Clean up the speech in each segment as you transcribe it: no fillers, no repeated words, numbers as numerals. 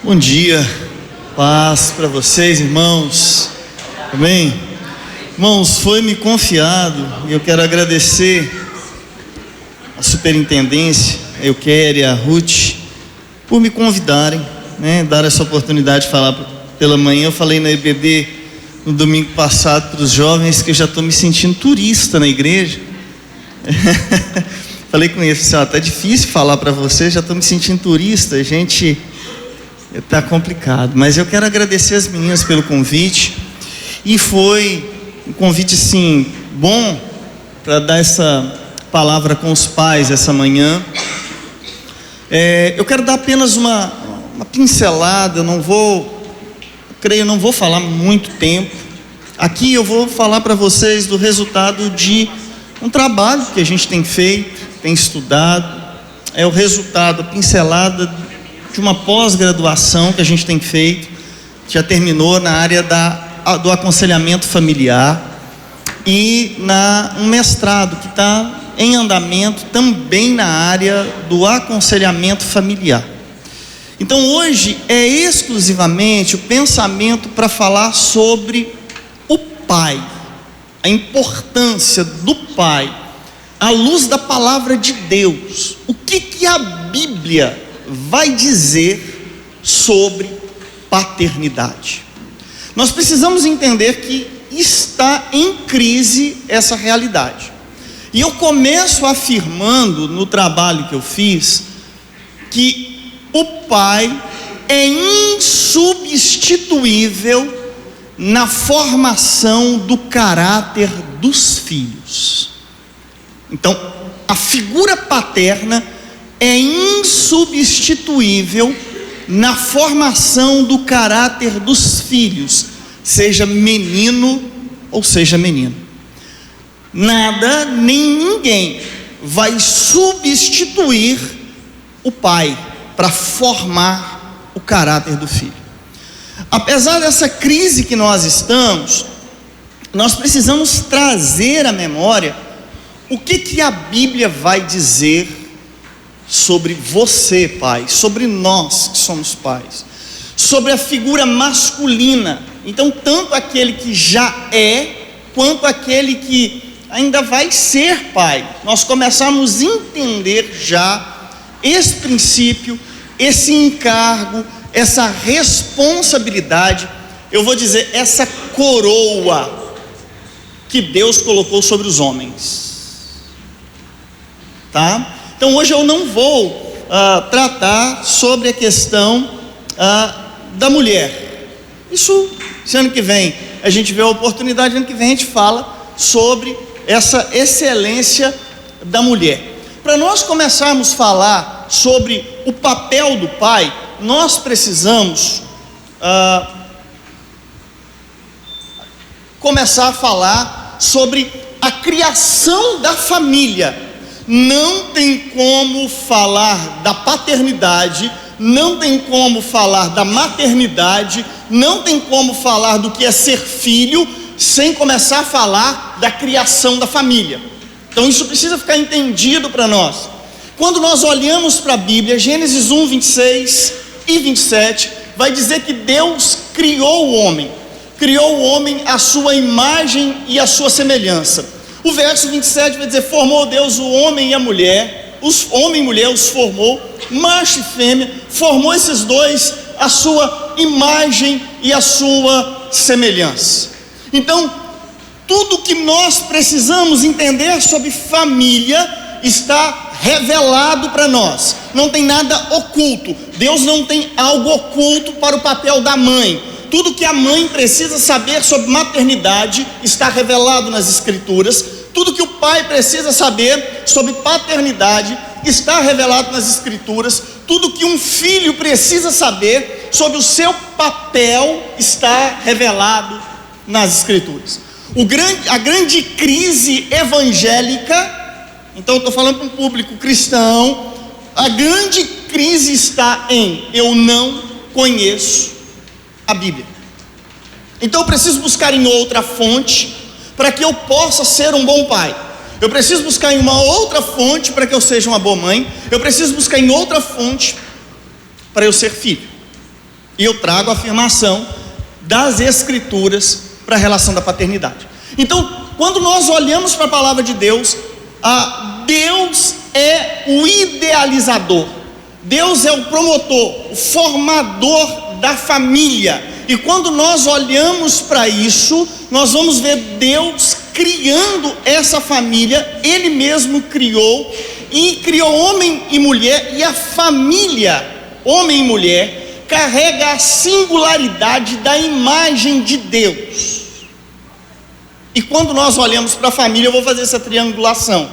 Bom dia, paz para vocês, irmãos, amém? Irmãos, foi-me confiado e eu quero agradecer a superintendência, a Euquéria e a Ruth, por me convidarem, dar essa oportunidade de falar pela manhã. Eu falei na EBD no domingo passado para os jovens que eu já estou me sentindo turista na igreja. Falei com eles, tá difícil falar para vocês, já estou me sentindo turista, gente. Está complicado, mas eu quero agradecer as meninas pelo convite. E foi um convite assim bom para dar essa palavra com os pais essa manhã. Eu quero dar apenas uma pincelada. Eu não vou falar muito tempo. Aqui eu vou falar para vocês do resultado de um trabalho que a gente tem feito, tem estudado. É o resultado, a pincelada de uma pós-graduação que a gente tem feito, já terminou na área do aconselhamento familiar, e um mestrado que está em andamento também na área do aconselhamento familiar. Então hoje é exclusivamente o pensamento para falar sobre o pai, a importância do pai, à luz da palavra de Deus. O que a Bíblia vai dizer sobre paternidade? Nós precisamos entender que está em crise essa realidade. E eu começo afirmando no trabalho que eu fiz que o pai é insubstituível na formação do caráter dos filhos. Então, a figura paterna é insubstituível na formação do caráter dos filhos, seja menino ou seja menina. Nada nem ninguém vai substituir o pai para formar o caráter do filho. Apesar dessa crise que nós estamos, nós precisamos trazer à memória o que a Bíblia vai dizer sobre você, pai, sobre nós que somos pais, sobre a figura masculina. Então, tanto aquele que já é, quanto aquele que ainda vai ser pai, nós começamos a entender já esse princípio, esse encargo, essa responsabilidade, eu vou dizer, essa coroa que Deus colocou sobre os homens, tá? Então hoje eu não vou tratar sobre a questão da mulher. Isso, se ano que vem a gente vê a oportunidade, ano que vem a gente fala sobre essa excelência da mulher. Para nós começarmos a falar sobre o papel do pai, nós precisamos começar a falar sobre a criação da família. Não tem como falar da paternidade, não tem como falar da maternidade, não tem como falar do que é ser filho, sem começar a falar da criação da família. Então isso precisa ficar entendido para nós. Quando nós olhamos para a Bíblia, Gênesis 1, 26 e 27, vai dizer que Deus criou o homem à sua imagem e à sua semelhança. O verso 27 vai dizer: formou Deus o homem e a mulher, homem e mulher os formou, macho e fêmea, formou esses dois à sua imagem e à sua semelhança. Então, tudo que nós precisamos entender sobre família está revelado para nós, não tem nada oculto. Deus não tem algo oculto para o papel da mãe. Tudo que a mãe precisa saber sobre maternidade está revelado nas Escrituras. Tudo que o pai precisa saber sobre paternidade está revelado nas Escrituras. Tudo que um filho precisa saber sobre o seu papel está revelado nas Escrituras. A grande crise evangélica, então eu estou falando para um público cristão, a grande crise está em: eu não conheço a Bíblia. Então eu preciso buscar em outra fonte para que eu possa ser um bom pai. Eu preciso buscar em uma outra fonte para que eu seja uma boa mãe. Eu preciso buscar em outra fonte para eu ser filho. E eu trago a afirmação das Escrituras para a relação da paternidade. Então, quando nós olhamos para a palavra de Deus, Deus é o idealizador, Deus é o promotor, o formador da família. E quando nós olhamos para isso, nós vamos ver Deus criando essa família. Ele mesmo criou, e criou homem e mulher, e a família, homem e mulher, carrega a singularidade da imagem de Deus. E quando nós olhamos para a família, eu vou fazer essa triangulação.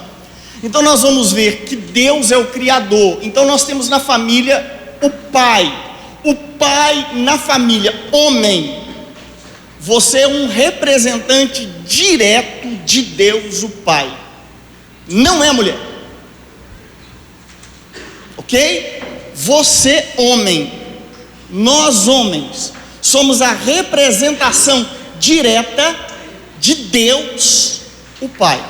Então nós vamos ver que Deus é o Criador. Então nós temos na família o Pai. O Pai na família, homem. Você é um representante direto de Deus, o Pai. Não é a mulher. Ok? Você, homem. Nós, homens, somos a representação direta de Deus, o Pai.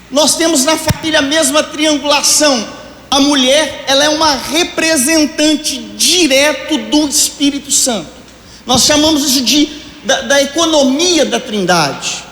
Nós temos na família a mesma triangulação. A mulher, ela é uma representante direto do Espírito Santo. Nós chamamos isso da economia da Trindade.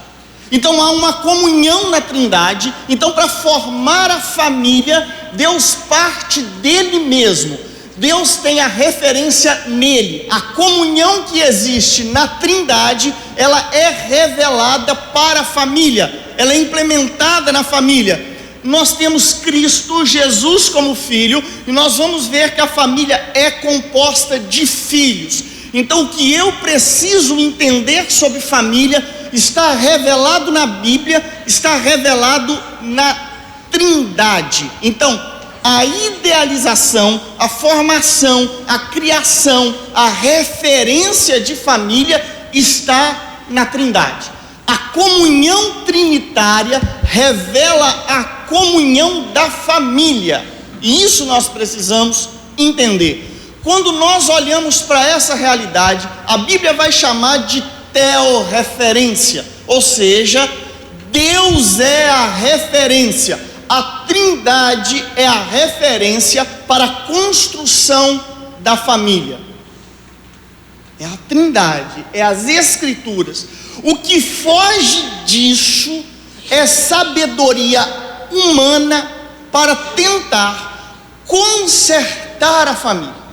Então há uma comunhão na Trindade. Então, para formar a família, Deus parte dele mesmo. Deus tem a referência nele. A comunhão que existe na Trindade, ela é revelada para a família, ela é implementada na família. Nós temos Cristo Jesus como filho, e nós vamos ver que a família é composta de filhos. Então o que eu preciso entender sobre família está revelado na Bíblia, está revelado na Trindade. Então a idealização, a formação, a criação, a referência de família está na Trindade. A comunhão trinitária revela a comunhão da família, e isso nós precisamos entender. Quando nós olhamos para essa realidade, a Bíblia vai chamar de teorreferência, ou seja, Deus é a referência, a Trindade é a referência para a construção da família. É a Trindade, é as Escrituras. O que foge disso é sabedoria humana para tentar consertar a família.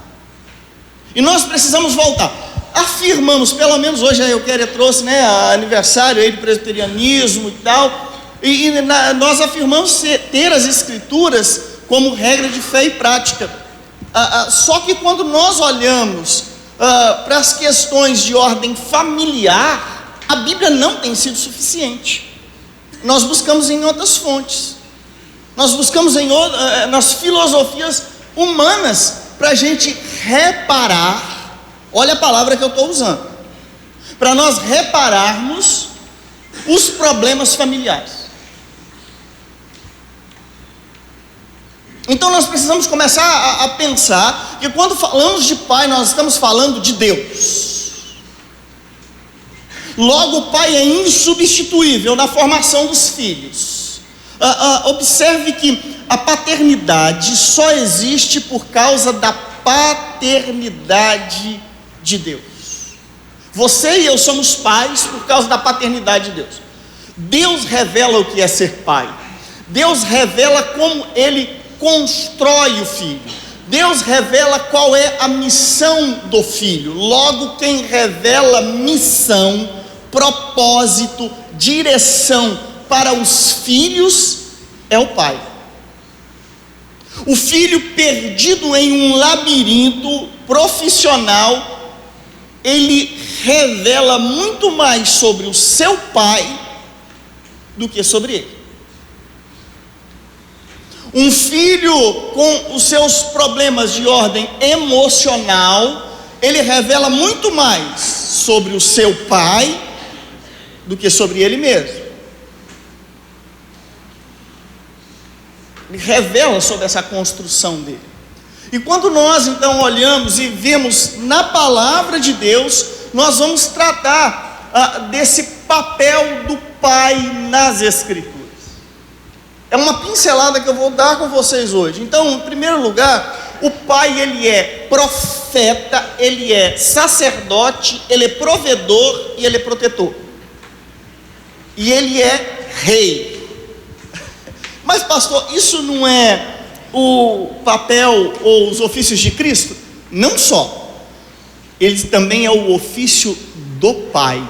E nós precisamos voltar. Afirmamos, pelo menos hoje a Euquéria trouxe, aniversário aí do presbiterianismo e tal, nós afirmamos ter as Escrituras como regra de fé e prática. Só que quando nós olhamos para as questões de ordem familiar, a Bíblia não tem sido suficiente. Nós buscamos em outras fontes, nós buscamos nas filosofias humanas para a gente reparar. Olha a palavra que eu estou usando, para nós repararmos os problemas familiares. Então nós precisamos começar a pensar que quando falamos de pai, nós estamos falando de Deus. Logo, o pai é insubstituível na formação dos filhos. Observe que a paternidade só existe por causa da paternidade de Deus. Você e eu somos pais por causa da paternidade de Deus. Deus revela o que é ser pai. Deus revela como Ele constrói o filho. Deus revela qual é a missão do filho. Logo, quem revela missão, propósito, direção para os filhos é o pai. O filho perdido em um labirinto profissional, ele revela muito mais sobre o seu pai do que sobre ele. Um filho com os seus problemas de ordem emocional, ele revela muito mais sobre o seu pai do que sobre ele mesmo. Ele revela sobre essa construção dele. E quando nós então olhamos e vemos na palavra de Deus, nós vamos tratar desse papel do pai nas Escrituras. É uma pincelada que eu vou dar com vocês hoje. Então, em primeiro lugar, o pai, ele é profeta profeta, ele é sacerdote, ele é provedor e ele é protetor. E ele é rei. Mas pastor, isso não é o papel ou os ofícios de Cristo? Não só. Ele também é o ofício do Pai.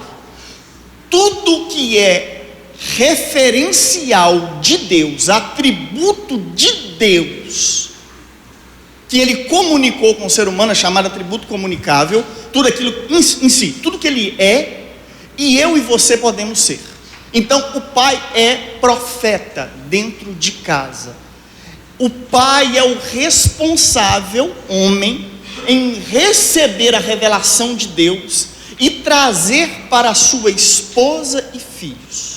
Tudo que é referencial de Deus, atributo de Deus, que ele comunicou com o ser humano, é chamado atributo comunicável, tudo aquilo em si, tudo que ele é, e eu e você podemos ser. Então o pai é profeta dentro de casa. O pai é o responsável, homem, em receber a revelação de Deus e trazer para a sua esposa e filhos.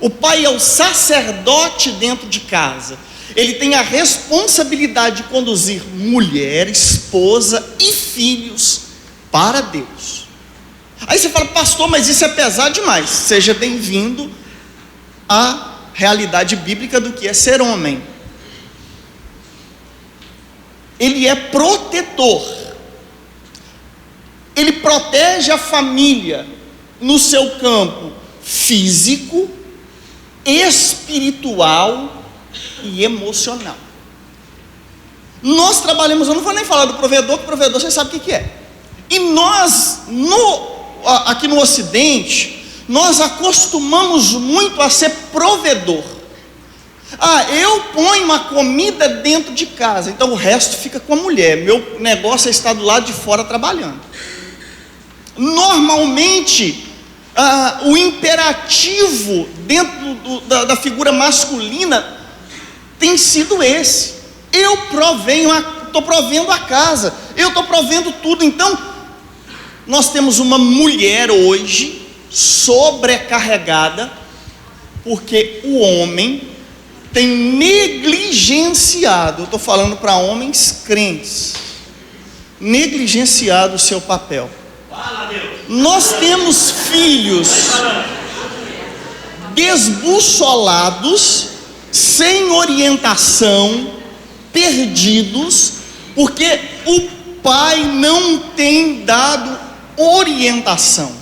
O pai é o sacerdote dentro de casa. Ele tem a responsabilidade de conduzir mulher, esposa e filhos para Deus. Aí você fala, pastor, mas isso é pesado demais. Seja bem-vindo à realidade bíblica do que é ser homem. Ele é protetor. Ele protege a família no seu campo físico, espiritual e emocional. Nós trabalhamos, eu não vou nem falar do provedor, que o provedor você sabe o que é. E nós, aqui no Ocidente, nós acostumamos muito a ser provedor. Eu ponho uma comida dentro de casa, então o resto fica com a mulher. Meu negócio é estar do lado de fora trabalhando. Normalmente, o imperativo dentro da figura masculina tem sido esse: eu estou provendo a casa, eu estou provendo tudo. Então nós temos uma mulher hoje sobrecarregada, porque o homem tem negligenciado, eu estou falando para homens crentes, negligenciado o seu papel. Nós temos filhos desbussolados, sem orientação, perdidos, porque o pai não tem dado orientação.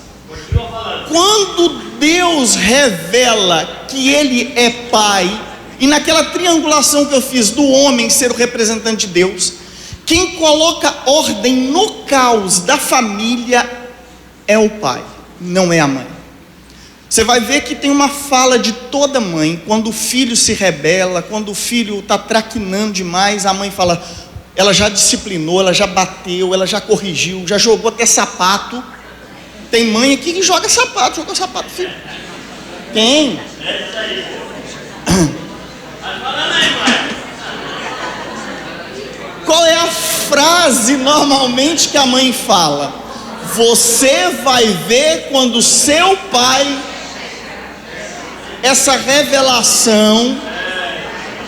Quando Deus revela que ele é pai, e naquela triangulação que eu fiz do homem ser o representante de Deus, quem coloca ordem no caos da família é o pai, não é a mãe. Você vai ver que tem uma fala de toda mãe, quando o filho se rebela, quando o filho está traquinando demais, a mãe fala, ela já disciplinou, ela já bateu, ela já corrigiu, já jogou até sapato. Tem mãe aqui que joga sapato, jogou sapato, filho. Tem. Qual é a frase normalmente que a mãe fala? Você vai ver quando seu pai, essa revelação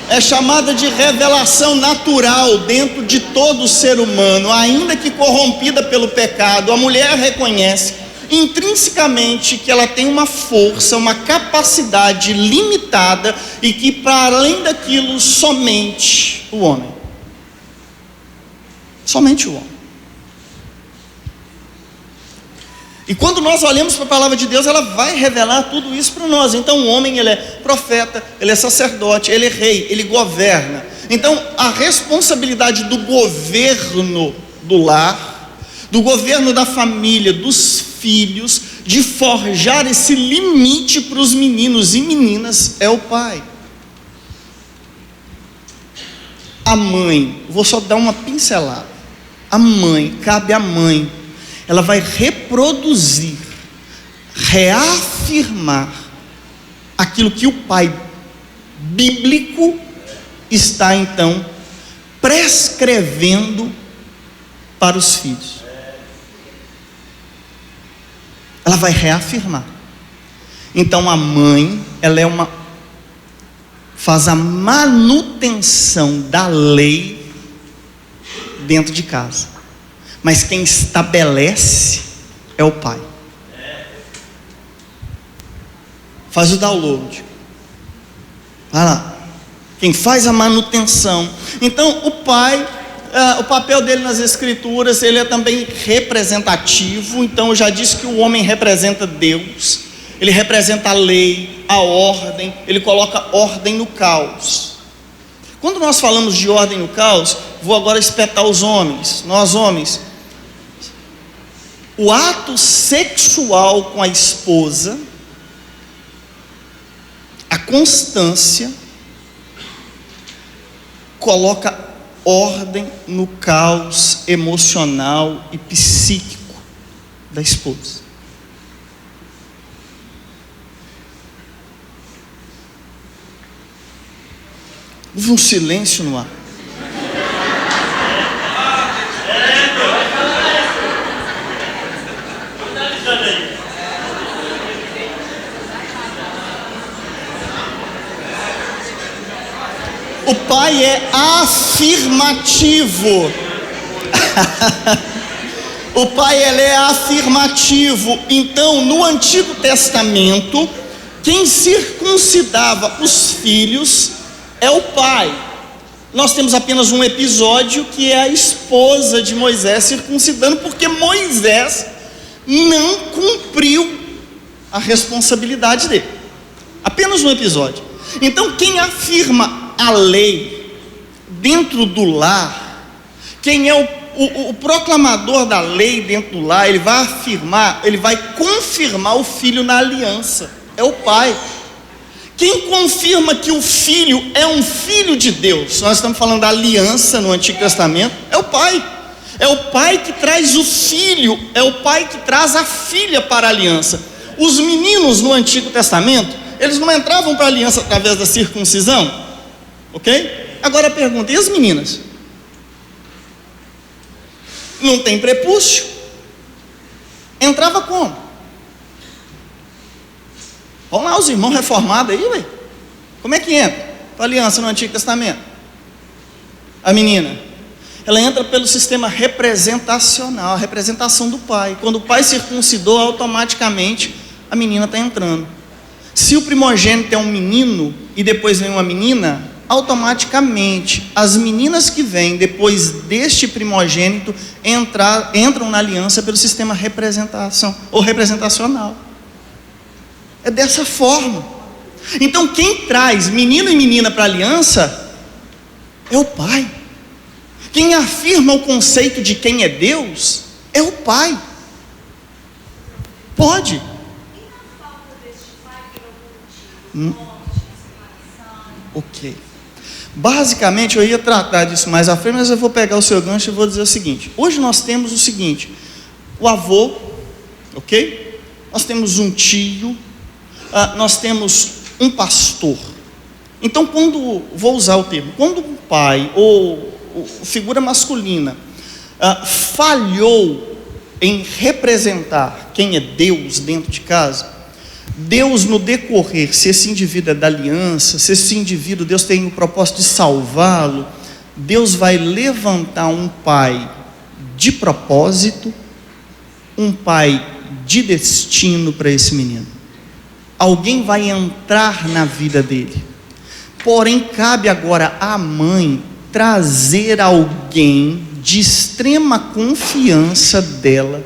é chamada de revelação natural dentro de todo ser humano, ainda que corrompida pelo pecado. A mulher reconhece intrinsecamente que ela tem uma força, uma capacidade limitada, e que para além daquilo somente o homem. Somente o homem. E quando nós olhamos para a palavra de Deus, ela vai revelar tudo isso para nós. Então o homem, ele é profeta, ele é sacerdote, ele é rei, ele governa. Então a responsabilidade do governo do lar, do governo da família, dos filhos, de forjar esse limite para os meninos e meninas, é o pai. A mãe, vou só dar uma pincelada. A mãe, cabe à mãe, ela vai reproduzir, reafirmar aquilo que o pai bíblico está então prescrevendo para os filhos. Ela vai reafirmar. Então a mãe, ela faz a manutenção da lei dentro de casa, mas quem estabelece é o pai. Faz o download, vai lá, quem faz a manutenção. Então o pai o papel dele nas escrituras, ele é também representativo. Então eu já disse que o homem representa Deus, ele representa a lei, a ordem, ele coloca ordem no caos. Quando nós falamos de ordem no caos, vou agora espetar os homens, nós homens. O ato sexual com a esposa, a constância, coloca ordem no caos emocional e psíquico da esposa. Houve um silêncio no ar. O pai é afirmativo. O pai, ele é afirmativo. Então, no Antigo Testamento, quem circuncidava os filhos é o pai. Nós temos apenas um episódio que é a esposa de Moisés circuncidando, porque Moisés não cumpriu a responsabilidade dele. Apenas um episódio. Então, quem afirma a lei dentro do lar, quem é o proclamador da lei dentro do lar, ele vai afirmar, ele vai confirmar o filho na aliança, é o pai. Quem confirma que o filho é um filho de Deus, nós estamos falando da aliança no Antigo Testamento, é o pai. É o pai que traz o filho, é o pai que traz a filha para a aliança. Os meninos no Antigo Testamento, eles não entravam para a aliança através da circuncisão, ok? Agora a pergunta, e as meninas? Não tem prepúcio, entrava como? Vamos lá os irmãos reformados aí, ué. Como é que entra para a aliança no Antigo Testamento? A menina, ela entra pelo sistema representacional, a representação do pai. Quando o pai circuncidou, automaticamente a menina está entrando. Se o primogênito é um menino e depois vem uma menina, automaticamente as meninas que vêm depois deste primogênito entram na aliança pelo sistema representação ou representacional. É dessa forma. Então quem traz menino e menina para a aliança é o pai. Quem afirma o conceito de quem é Deus é o pai. Pode. Ok. Basicamente eu ia tratar disso mais à frente, mas eu vou pegar o seu gancho e vou dizer o seguinte. Hoje nós temos o seguinte: o avô, ok? Nós temos um tio, nós temos um pastor. Então vou usar o termo, quando um pai ou figura masculina falhou em representar quem é Deus dentro de casa, Deus no decorrer, se esse indivíduo é da aliança, se esse indivíduo, Deus tem o propósito de salvá-lo, Deus vai levantar um pai de propósito, um pai de destino para esse menino. Alguém vai entrar na vida dele. Porém, cabe agora à mãe trazer alguém de extrema confiança dela,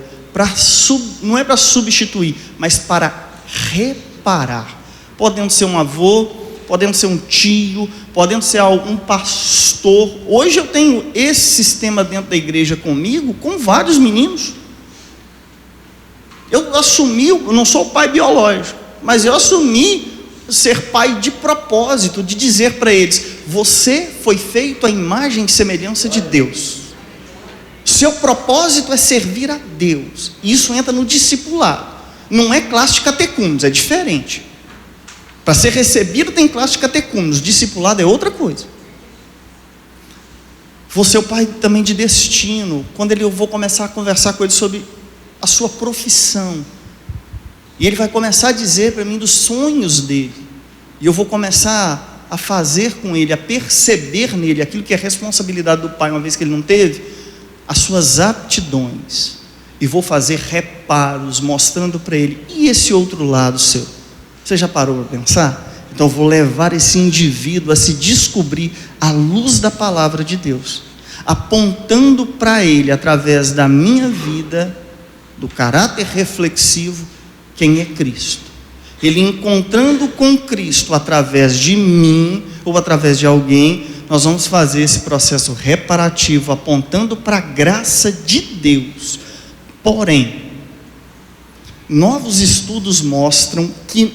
não é para substituir, mas para reparar. Podendo ser um avô, podendo ser um tio, podendo ser algum pastor. Hoje eu tenho esse sistema dentro da igreja comigo, com vários meninos. Eu assumi, eu não sou o pai biológico, mas eu assumi ser pai de propósito, de dizer para eles: você foi feito à imagem e semelhança de Deus. Seu propósito é servir a Deus. Isso entra no discipulado. Não é classe de catecúmenos, é diferente. Para ser recebido tem classe de catecúmenos, discipulado é outra coisa. Vou ser o pai também de destino. Quando eu vou começar a conversar com ele sobre a sua profissão, e ele vai começar a dizer para mim dos sonhos dele, e eu vou começar a fazer com ele, a perceber nele aquilo que é responsabilidade do pai, uma vez que ele não teve, as suas aptidões, e vou fazer reparos, mostrando para ele, e esse outro lado seu? Você já parou para pensar? Então vou levar esse indivíduo a se descobrir à luz da palavra de Deus, apontando para ele, através da minha vida, do caráter reflexivo, quem é Cristo. Ele encontrando com Cristo através de mim ou através de alguém, nós vamos fazer esse processo reparativo, apontando para a graça de Deus. Porém, novos estudos mostram que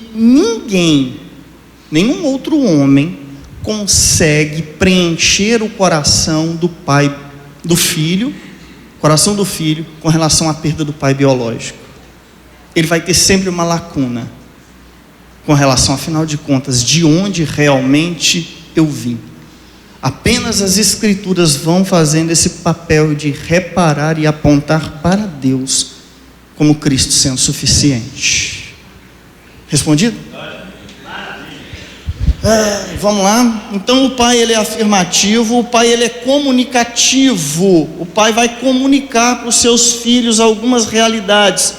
nenhum outro homem consegue preencher o coração do filho com relação à perda do pai biológico. Ele vai ter sempre uma lacuna com relação, afinal de contas, de onde realmente eu vim. Apenas as Escrituras vão fazendo esse papel de reparar e apontar para Deus, como Cristo sendo suficiente. Respondido? Vamos lá. Então o pai, ele é afirmativo, o pai, ele é comunicativo. O pai vai comunicar para os seus filhos algumas realidades.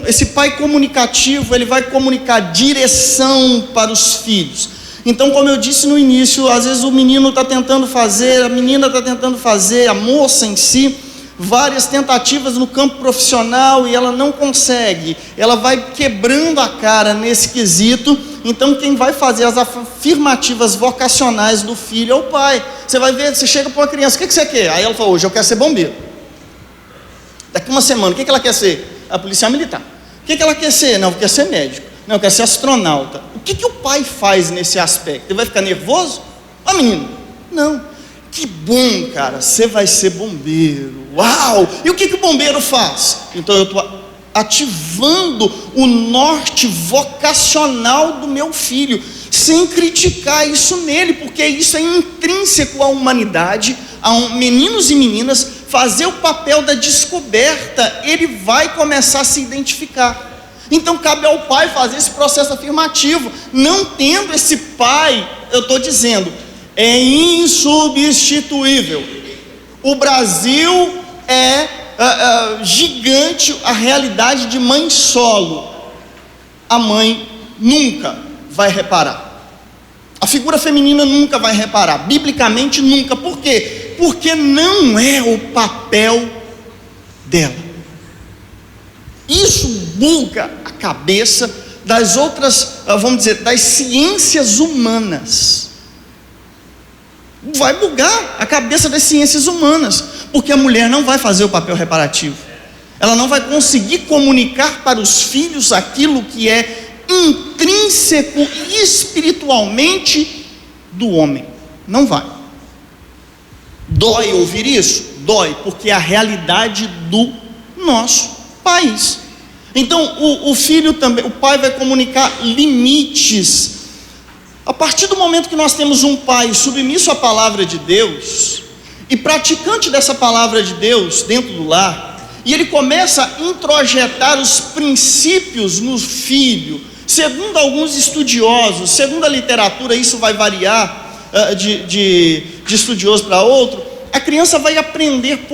Esse pai comunicativo, ele vai comunicar direção para os filhos. Então, como eu disse no início, às vezes o menino está tentando fazer, a menina está tentando fazer, a moça em si, várias tentativas no campo profissional e ela não consegue. Ela vai quebrando a cara nesse quesito. Então, quem vai fazer as afirmativas vocacionais do filho é o pai. Você vai ver, você chega para uma criança, o que você quer? Aí ela fala, hoje eu quero ser bombeiro. Daqui uma semana, o que ela quer ser? A policial militar. O que ela quer ser? Não, eu quero ser médico. Não, eu quero ser astronauta. O que o pai faz nesse aspecto? Ele vai ficar nervoso? Ah, menino, não. Que bom, cara, você vai ser bombeiro. Uau! E o que o bombeiro faz? Então eu estou ativando o norte vocacional do meu filho, sem criticar isso nele, porque isso é intrínseco à humanidade, meninos e meninas, fazer o papel da descoberta. Ele vai começar a se identificar. Então cabe ao pai fazer esse processo afirmativo. Não tendo esse pai, eu estou dizendo, é insubstituível. O Brasil é gigante, a realidade de mãe solo. A mãe nunca vai reparar. A figura feminina nunca vai reparar, biblicamente nunca. Por quê? Porque não é o papel dela. Isso buga a cabeça das outras, vamos dizer, das ciências humanas. Vai bugar a cabeça das ciências humanas, porque a mulher não vai fazer o papel reparativo. Ela não vai conseguir comunicar para os filhos aquilo que é intrínseco espiritualmente do homem. Não vai. Dói ouvir isso? Dói, porque é a realidade do nosso país. Então o filho também, o pai vai comunicar limites. A partir do momento que nós temos um pai submisso à palavra de Deus e praticante dessa palavra de Deus dentro do lar, e ele começa a introjetar os princípios no filho, segundo alguns estudiosos, segundo a literatura, isso vai variar de estudioso para outro, a criança vai aprender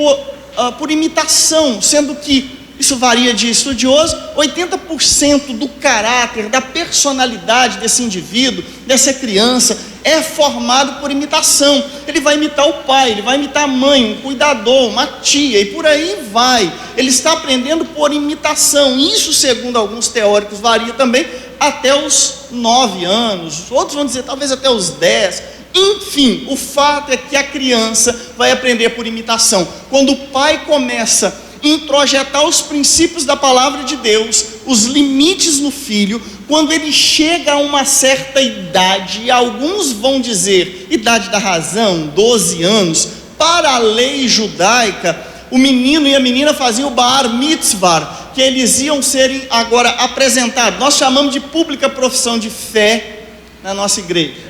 por imitação, sendo que isso varia de estudioso, 80% do caráter, da personalidade desse indivíduo, dessa criança, é formado por imitação. Ele vai imitar o pai, ele vai imitar a mãe, um cuidador, uma tia, e por aí vai. Ele está aprendendo por imitação. Isso, segundo alguns teóricos, varia também até os 9 anos, outros vão dizer talvez até os 10. Enfim, o fato é que a criança vai aprender por imitação. Quando o pai começa a introjetar os princípios da palavra de Deus, os limites no filho, quando ele chega a uma certa idade, e alguns vão dizer, idade da razão, 12 anos, para a lei judaica, o menino e a menina faziam o bar mitzvah, que eles iam serem agora apresentados. Nós chamamos de pública profissão de fé na nossa igreja.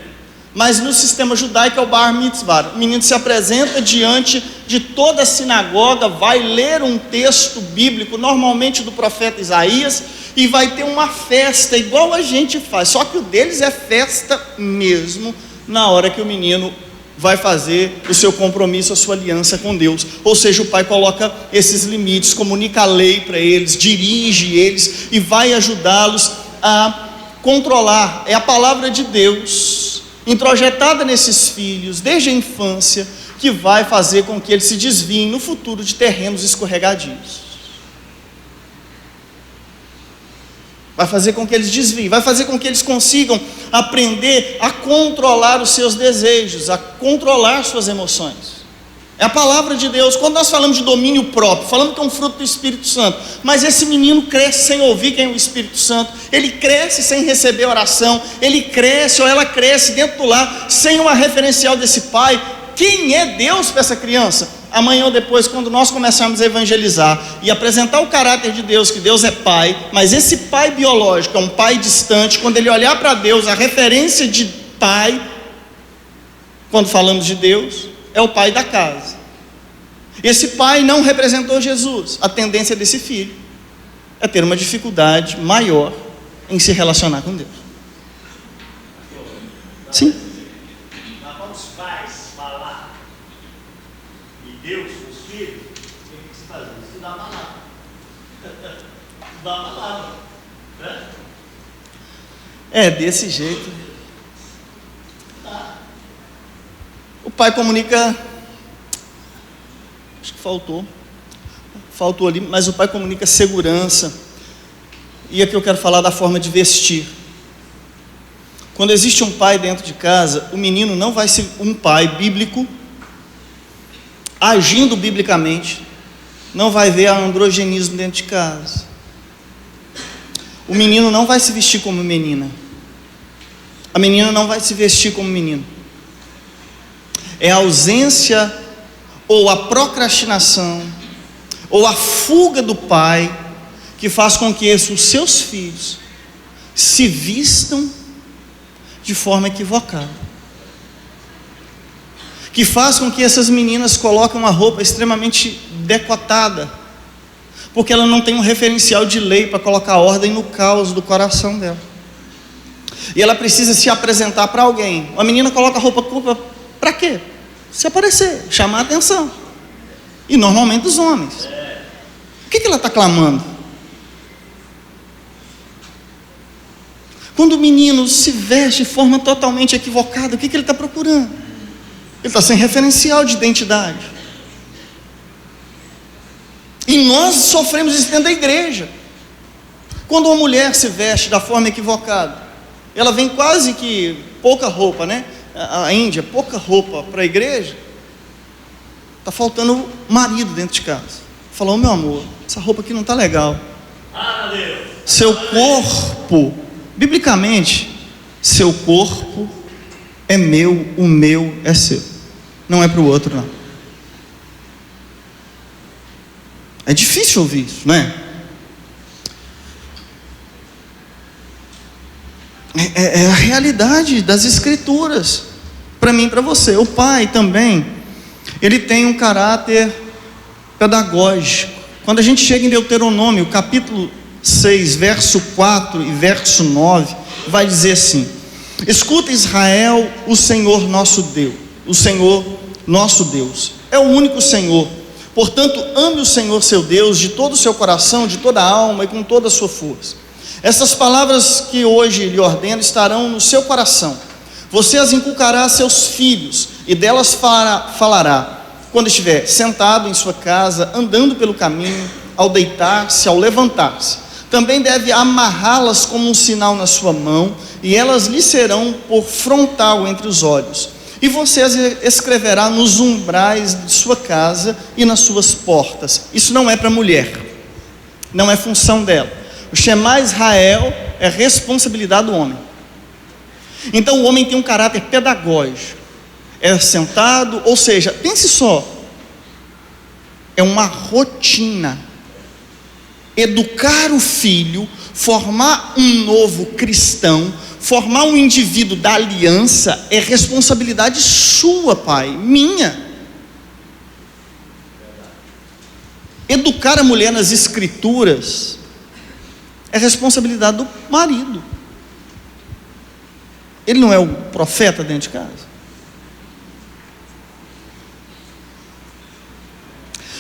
Mas no sistema judaico é o bar mitzvah. O menino se apresenta diante de toda a sinagoga, vai ler um texto bíblico, normalmente do profeta Isaías, e vai ter uma festa, igual a gente faz, só que o deles é festa mesmo, na hora que o menino vai fazer o seu compromisso, a sua aliança com Deus. Ou seja, o pai coloca esses limites, comunica a lei para eles, dirige eles e vai ajudá-los a controlar. É a palavra de Deus introjetada nesses filhos desde a infância, que vai fazer com que eles se desviem no futuro de terrenos escorregadios. Vai fazer com que eles desviem, vai fazer com que eles consigam aprender a controlar os seus desejos, a controlar suas emoções. É a palavra de Deus. Quando nós falamos de domínio próprio, falamos que é um fruto do Espírito Santo, mas esse menino cresce sem ouvir quem é o Espírito Santo, ele cresce sem receber oração, ele cresce ou ela cresce dentro do lar, sem uma referencial desse pai. Quem é Deus para essa criança? Amanhã ou depois, quando nós começarmos a evangelizar e apresentar o caráter de Deus, que Deus é pai, mas esse pai biológico é um pai distante, quando ele olhar para Deus, a referência de pai, quando falamos de Deus, é o pai da casa. Esse pai não representou Jesus. A tendência desse filho é ter uma dificuldade maior em se relacionar com Deus. Sim. Quando os pais falar de Deus para os filhos, o que se faz? Estudar a palavra. Estudar a palavra. Né? É desse jeito. O pai comunica, acho que faltou ali, mas o pai comunica segurança. E aqui eu quero falar da forma de vestir. Quando existe um pai dentro de casa, o menino não vai ser um pai bíblico, agindo biblicamente, não vai ver androgenismo dentro de casa. O menino não vai se vestir como menina, a menina não vai se vestir como menino. É a ausência ou a procrastinação ou a fuga do pai que faz com que os seus filhos se vistam de forma equivocada, que faz com que essas meninas coloquem uma roupa extremamente decotada, porque ela não tem um referencial de lei para colocar ordem no caos do coração dela, e ela precisa se apresentar para alguém. A menina coloca a roupa curta para quê? Se aparecer, chamar a atenção, e normalmente dos homens. O que ela está clamando? Quando o menino se veste de forma totalmente equivocada, o que ele está procurando? Ele está sem referencial de identidade. E nós sofremos isso dentro da igreja. Quando uma mulher se veste da forma equivocada, ela vem quase que pouca roupa, né? A Índia, pouca roupa para a igreja. Está faltando marido dentro de casa. Falou: meu amor, essa roupa aqui não está legal. Seu corpo, biblicamente, seu corpo é meu, o meu é seu. Não é para o outro, não. É difícil ouvir isso, não é? É a realidade das escrituras, para mim e para você. O pai também, ele tem um caráter pedagógico. Quando a gente chega em Deuteronômio, capítulo 6, verso 4 e verso 9, vai dizer assim: escuta, Israel, o Senhor nosso Deus, o Senhor nosso Deus é o único Senhor. Portanto, ame o Senhor seu Deus de todo o seu coração, de toda a alma e com toda a sua força. Essas palavras que hoje lhe ordeno estarão no seu coração. Você as inculcará a seus filhos, e delas falará quando estiver sentado em sua casa, andando pelo caminho, ao deitar-se, ao levantar-se. Também deve amarrá-las como um sinal na sua mão, e elas lhe serão por frontal entre os olhos. E você as escreverá nos umbrais de sua casa e nas suas portas. Isso não é para a mulher, não é função dela. O Shema Israel é responsabilidade do homem. Então o homem tem um caráter pedagógico, é sentado, ou seja, pense só, é uma rotina. Educar o filho, formar um novo cristão, formar um indivíduo da aliança, é responsabilidade sua, pai, minha. Educar a mulher nas escrituras é responsabilidade do marido. Ele não é o profeta dentro de casa?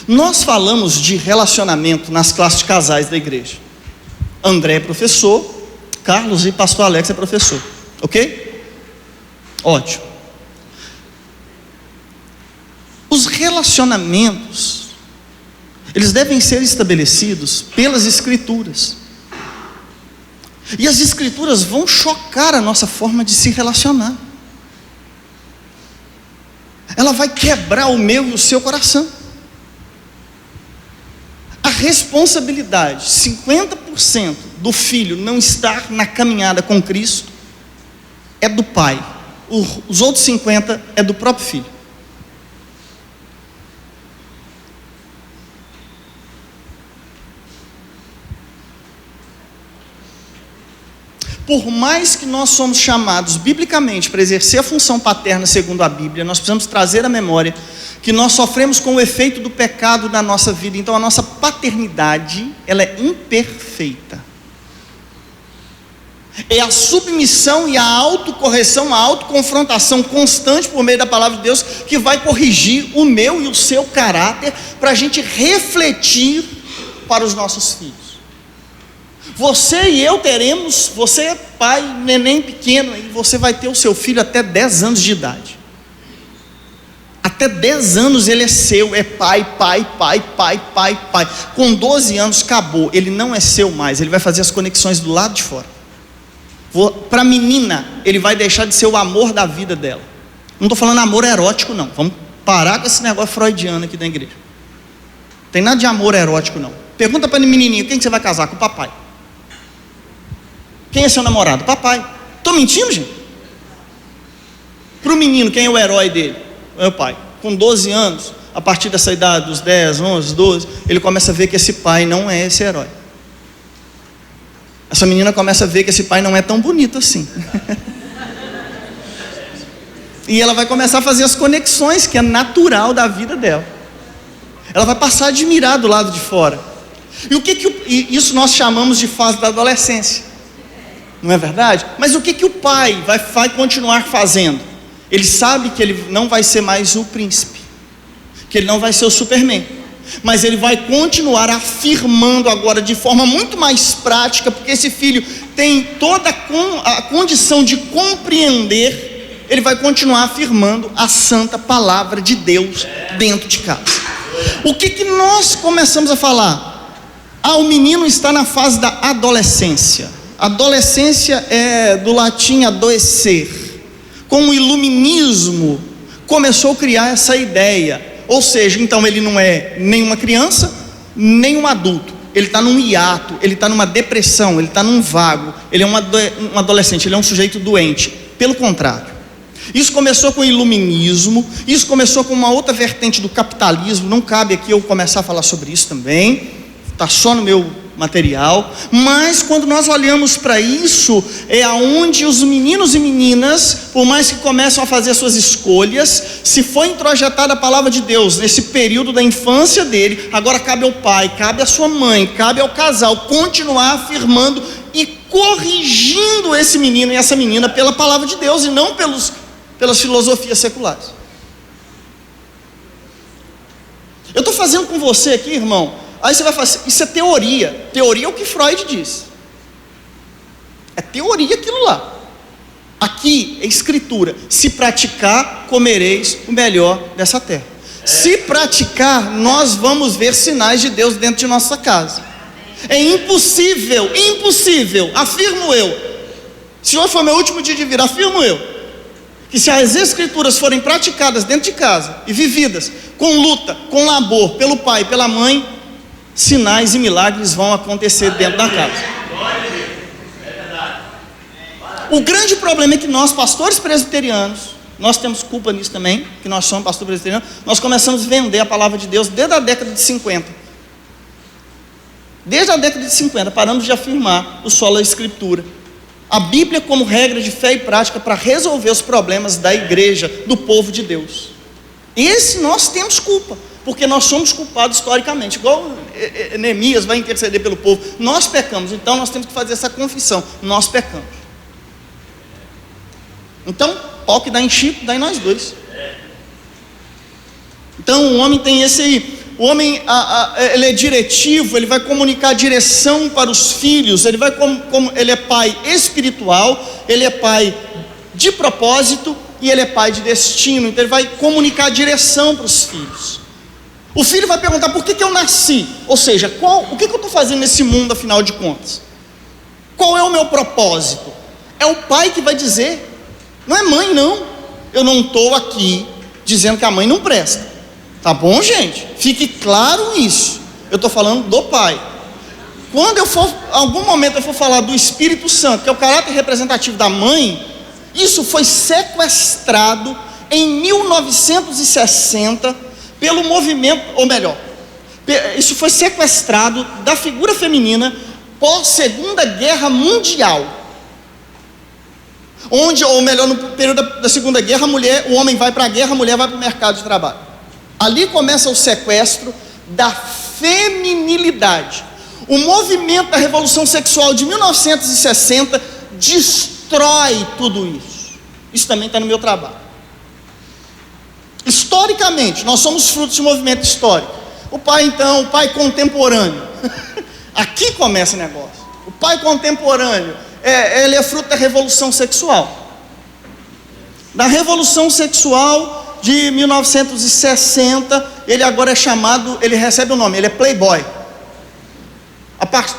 Nós falamos de relacionamento nas classes de casais da igreja. André é professor, Carlos e pastor Alex é professor, ok? Ótimo. Os relacionamentos, eles devem ser estabelecidos pelas Escrituras. E as Escrituras vão chocar a nossa forma de se relacionar. Ela vai quebrar o meu e o seu coração. A responsabilidade, 50% do filho não estar na caminhada com Cristo, é do pai. Os outros 50% é do próprio filho. Por mais que nós somos chamados biblicamente para exercer a função paterna segundo a Bíblia, nós precisamos trazer à memória que nós sofremos com o efeito do pecado na nossa vida. Então a nossa paternidade, ela é imperfeita. É a submissão e a autocorreção, a autoconfrontação constante por meio da palavra de Deus que vai corrigir o meu e o seu caráter para a gente refletir para os nossos filhos. Você e eu teremos, você é pai, neném pequeno, e você vai ter o seu filho até 10 anos de idade. Até 10 anos ele é seu, é pai. Com 12 anos acabou, ele não é seu mais, ele vai fazer as conexões do lado de fora. Para a menina, ele vai deixar de ser o amor da vida dela. Não estou falando amor erótico não, vamos parar com esse negócio freudiano aqui da igreja. Não tem nada de amor erótico não. Pergunta para a menininha, quem que você vai casar? Com o papai. Quem é seu namorado? Papai. Estou mentindo, gente? Para o menino, quem é o herói dele? É o pai. Com 12 anos, a partir dessa idade, dos 10, 11, 12, ele começa a ver que esse pai não é esse herói. Essa menina começa a ver que esse pai não é tão bonito assim. E ela vai começar a fazer as conexões que é natural da vida dela. Ela vai passar a admirar do lado de fora. E isso nós chamamos de fase da adolescência. Não é verdade? Mas o que o pai vai continuar fazendo? Ele sabe que ele não vai ser mais o príncipe, que ele não vai ser o Superman, mas ele vai continuar afirmando agora de forma muito mais prática, porque esse filho tem toda a condição de compreender. Ele vai continuar afirmando a santa palavra de Deus dentro de casa. O que nós começamos a falar? O menino está na fase da adolescência. Adolescência é do latim adoecer. Com o iluminismo começou a criar essa ideia. Ou seja, então ele não é nem uma criança, nem um adulto. Ele está num hiato, ele está numa depressão, ele está num vago. Ele é um adolescente, ele é um sujeito doente. Pelo contrário, isso começou com o iluminismo, isso começou com uma outra vertente do capitalismo. Não cabe aqui eu começar a falar sobre isso também, está só no meu material. Mas quando nós olhamos para isso, é aonde os meninos e meninas, por mais que começam a fazer suas escolhas, se foi introjetada a palavra de Deus nesse período da infância dele, agora cabe ao pai, cabe à sua mãe, cabe ao casal continuar afirmando e corrigindo esse menino e essa menina pela palavra de Deus e não pelas filosofias seculares. Eu estou fazendo com você aqui, irmão. Aí você vai falar assim, isso é teoria. Teoria é o que Freud diz. É teoria aquilo lá. Aqui é escritura. Se praticar, comereis o melhor dessa terra. Se praticar, nós vamos ver sinais de Deus dentro de nossa casa. É impossível, afirmo eu. Se hoje for meu último dia de vida, afirmo eu, que se as escrituras forem praticadas dentro de casa e vividas com luta, com labor, pelo pai e pela mãe, sinais e milagres vão acontecer dentro da casa. O grande problema é que nós, pastores presbiterianos, nós temos culpa nisso também, que nós somos pastores presbiterianos, nós começamos a vender a palavra de Deus desde a década de 50. Desde a década de 50, paramos de afirmar o solo da Escritura. A Bíblia como regra de fé e prática para resolver os problemas da igreja, do povo de Deus. Esse nós temos culpa, porque nós somos culpados historicamente, igual Neemias vai interceder pelo povo. Nós pecamos, então nós temos que fazer essa confissão, nós pecamos. Então, pau que dá em Chico, dá em nós dois. Então o homem tem esse aí. O homem ele é diretivo, ele vai comunicar direção para os filhos, ele é pai espiritual, ele é pai de propósito e ele é pai de destino, então ele vai comunicar a direção para os filhos. O filho vai perguntar: por que eu nasci? Ou seja, o que eu estou fazendo nesse mundo, afinal de contas? Qual é o meu propósito? É o pai que vai dizer, não é mãe não. Eu não estou aqui dizendo que a mãe não presta, tá bom, gente? Fique claro isso, eu estou falando do pai. Quando algum momento eu for falar do Espírito Santo, que é o caráter representativo da mãe, isso foi sequestrado em 1960 pelo movimento, ou melhor, isso foi sequestrado da figura feminina pós-Segunda Guerra Mundial, onde, ou melhor, no período da Segunda Guerra, o homem vai para a guerra, a mulher vai para o mercado de trabalho. Ali começa o sequestro da feminilidade. O movimento da Revolução Sexual de 1960 destrói tudo isso. Isso também está no meu trabalho. Historicamente, nós somos frutos de um movimento histórico. O pai contemporâneo. Aqui começa o negócio. O pai contemporâneo, ele é fruto da Revolução Sexual. Da Revolução Sexual de 1960, ele agora é chamado, ele recebe o nome, ele é playboy.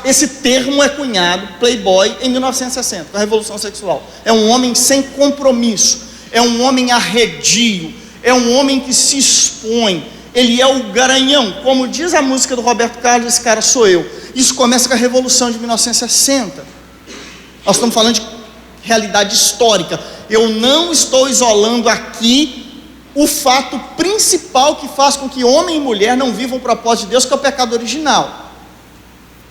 Esse termo é cunhado, playboy, em 1960, com a Revolução Sexual. É um homem sem compromisso, é um homem arredio, é um homem que se expõe, ele é o garanhão, como diz a música do Roberto Carlos, esse cara sou eu. Isso começa com a Revolução de 1960. Nós estamos falando de realidade histórica. Eu não estou isolando aqui o fato principal que faz com que homem e mulher não vivam o propósito de Deus, que é o pecado original.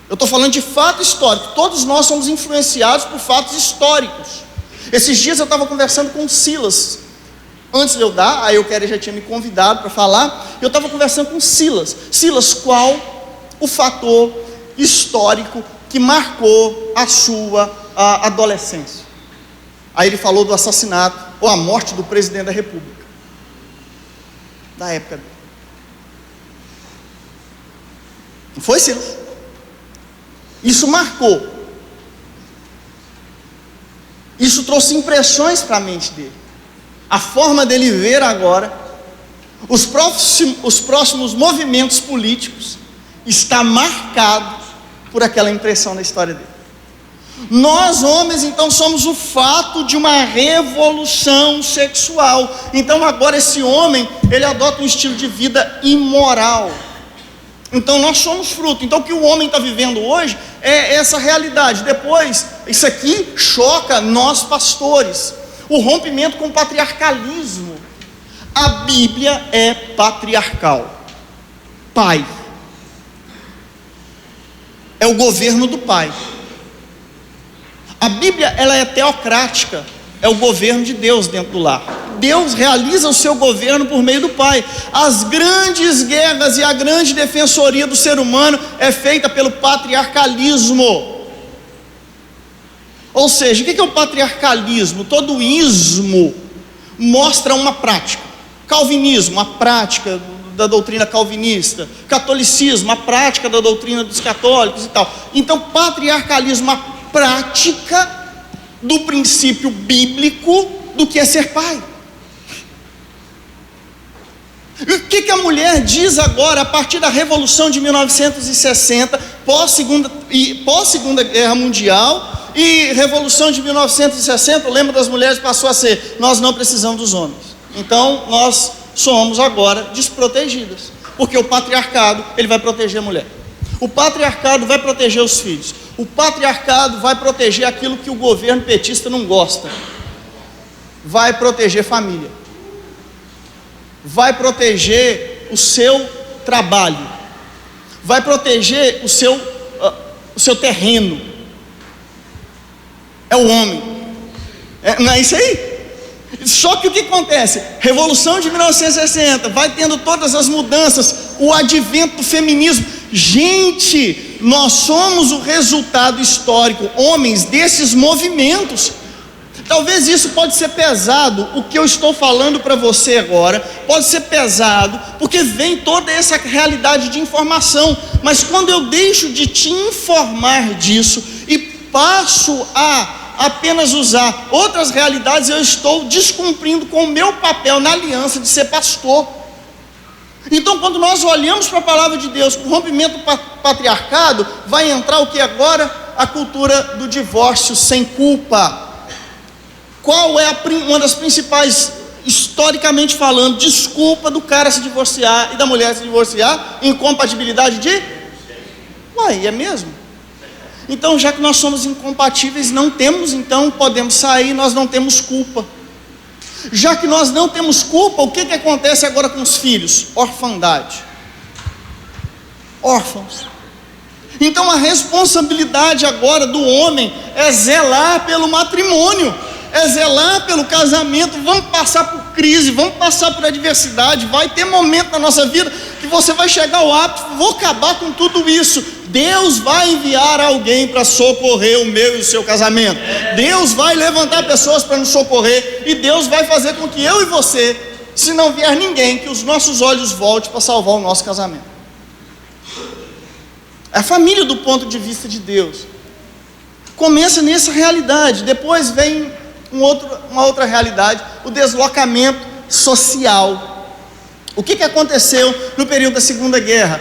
Eu estou falando de fato histórico. Todos nós somos influenciados por fatos históricos. Esses dias eu estava conversando com o Silas. Antes de eu dar, a Euquéria já tinha me convidado para falar. Eu estava conversando com o Silas. Silas, qual o fator histórico que marcou a sua adolescência? Aí ele falou do assassinato, ou a morte do presidente da República, da época dele. Não foi, Silas? Isso marcou. Isso trouxe impressões para a mente dele. A forma dele ver agora os próximos movimentos políticos está marcado por aquela impressão na história dele. Nós homens então somos o fato de uma revolução sexual. Então agora esse homem, ele adota um estilo de vida imoral. Então nós somos fruto. Então o que o homem está vivendo hoje é essa realidade. Depois, isso aqui choca nós pastores. O rompimento com o patriarcalismo. A Bíblia é patriarcal. Pai. É o governo do pai. A Bíblia, ela é teocrática. É o governo de Deus dentro do lar. Deus realiza o seu governo por meio do pai. As grandes guerras e a grande defensoria do ser humano é feita pelo patriarcalismo. Ou seja, o que é o patriarcalismo? Todo ismo mostra uma prática. Calvinismo, a prática da doutrina calvinista. Catolicismo, a prática da doutrina dos católicos e tal. Então, patriarcalismo, a prática do princípio bíblico do que é ser pai. O que a mulher diz agora, a partir da Revolução de 1960, pós-Segunda Guerra Mundial, e Revolução de 1960, o lema das mulheres passou a ser: nós não precisamos dos homens. Então, nós somos agora desprotegidas, porque o patriarcado, ele vai proteger a mulher. O patriarcado vai proteger os filhos. O patriarcado vai proteger aquilo que o governo petista não gosta. Vai proteger família. Vai proteger o seu trabalho. Vai proteger o seu terreno. É o homem. Não é isso aí? Só que o que acontece? Revolução de 1960, vai tendo todas as mudanças, o advento do feminismo. Gente, nós somos o resultado histórico, homens, desses movimentos. Talvez isso pode ser pesado, o que eu estou falando para você agora, pode ser pesado, porque vem toda essa realidade de informação, mas quando eu deixo de te informar disso, e passo a apenas usar outras realidades, eu estou descumprindo com o meu papel na aliança de ser pastor. Então, quando nós olhamos para a palavra de Deus, com o rompimento do patriarcado, vai entrar o que agora? A cultura do divórcio sem culpa. Qual é uma das principais, historicamente falando, desculpa do cara se divorciar e da mulher se divorciar? Incompatibilidade de? Uai, é mesmo? Então, já que nós somos incompatíveis, não temos, então podemos sair, nós não temos culpa. Já que nós não temos culpa, o que acontece agora com os filhos? Orfandade. Órfãos. Então a responsabilidade agora do homem é zelar pelo matrimônio, é zelar pelo casamento. Vamos passar por crise, vamos passar por adversidade, vai ter momento na nossa vida que você vai chegar ao ápice, vou acabar com tudo isso. Deus vai enviar alguém para socorrer o meu e o seu casamento. Deus vai levantar pessoas para nos socorrer, e Deus vai fazer com que eu e você, se não vier ninguém, que os nossos olhos voltem para salvar o nosso casamento. A família, do ponto de vista de Deus, começa nessa realidade. Depois vem uma outra realidade, o deslocamento social. O que aconteceu no período da Segunda Guerra?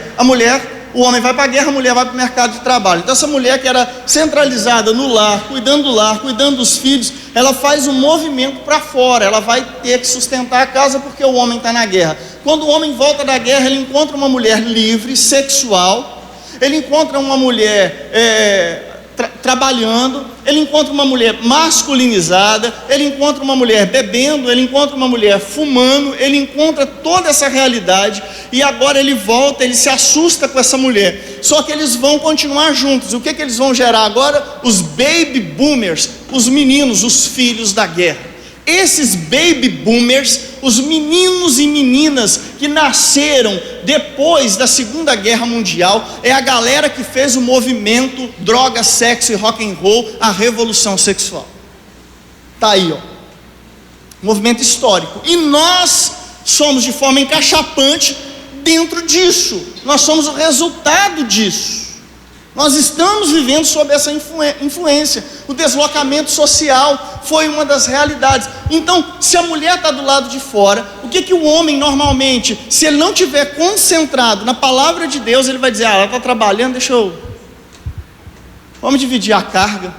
O homem vai para a guerra, a mulher vai para o mercado de trabalho. Então essa mulher que era centralizada no lar, cuidando dos filhos, ela faz um movimento para fora. Ela vai ter que sustentar a casa porque o homem está na guerra. Quando o homem volta da guerra, ele encontra uma mulher livre, sexual. Ele encontra uma mulher trabalhando, ele encontra uma mulher masculinizada, ele encontra uma mulher bebendo, ele encontra uma mulher fumando, ele encontra toda essa realidade, e agora ele volta, ele se assusta com essa mulher. Só que eles vão continuar juntos. O que eles vão gerar agora? Os baby boomers, os meninos, os filhos da guerra. Esses baby boomers, os meninos e meninas que nasceram depois da Segunda Guerra Mundial, é a galera que fez o movimento droga, sexo e rock and roll, a revolução sexual. Tá aí, ó, movimento histórico. E nós somos, de forma encaixapante, dentro disso. Nós somos o resultado disso. Nós estamos vivendo sob essa influência. O deslocamento social foi uma das realidades. Então, se a mulher está do lado de fora, o que o homem normalmente, se ele não estiver concentrado na palavra de Deus, ele vai dizer: ela está trabalhando, vamos dividir a carga.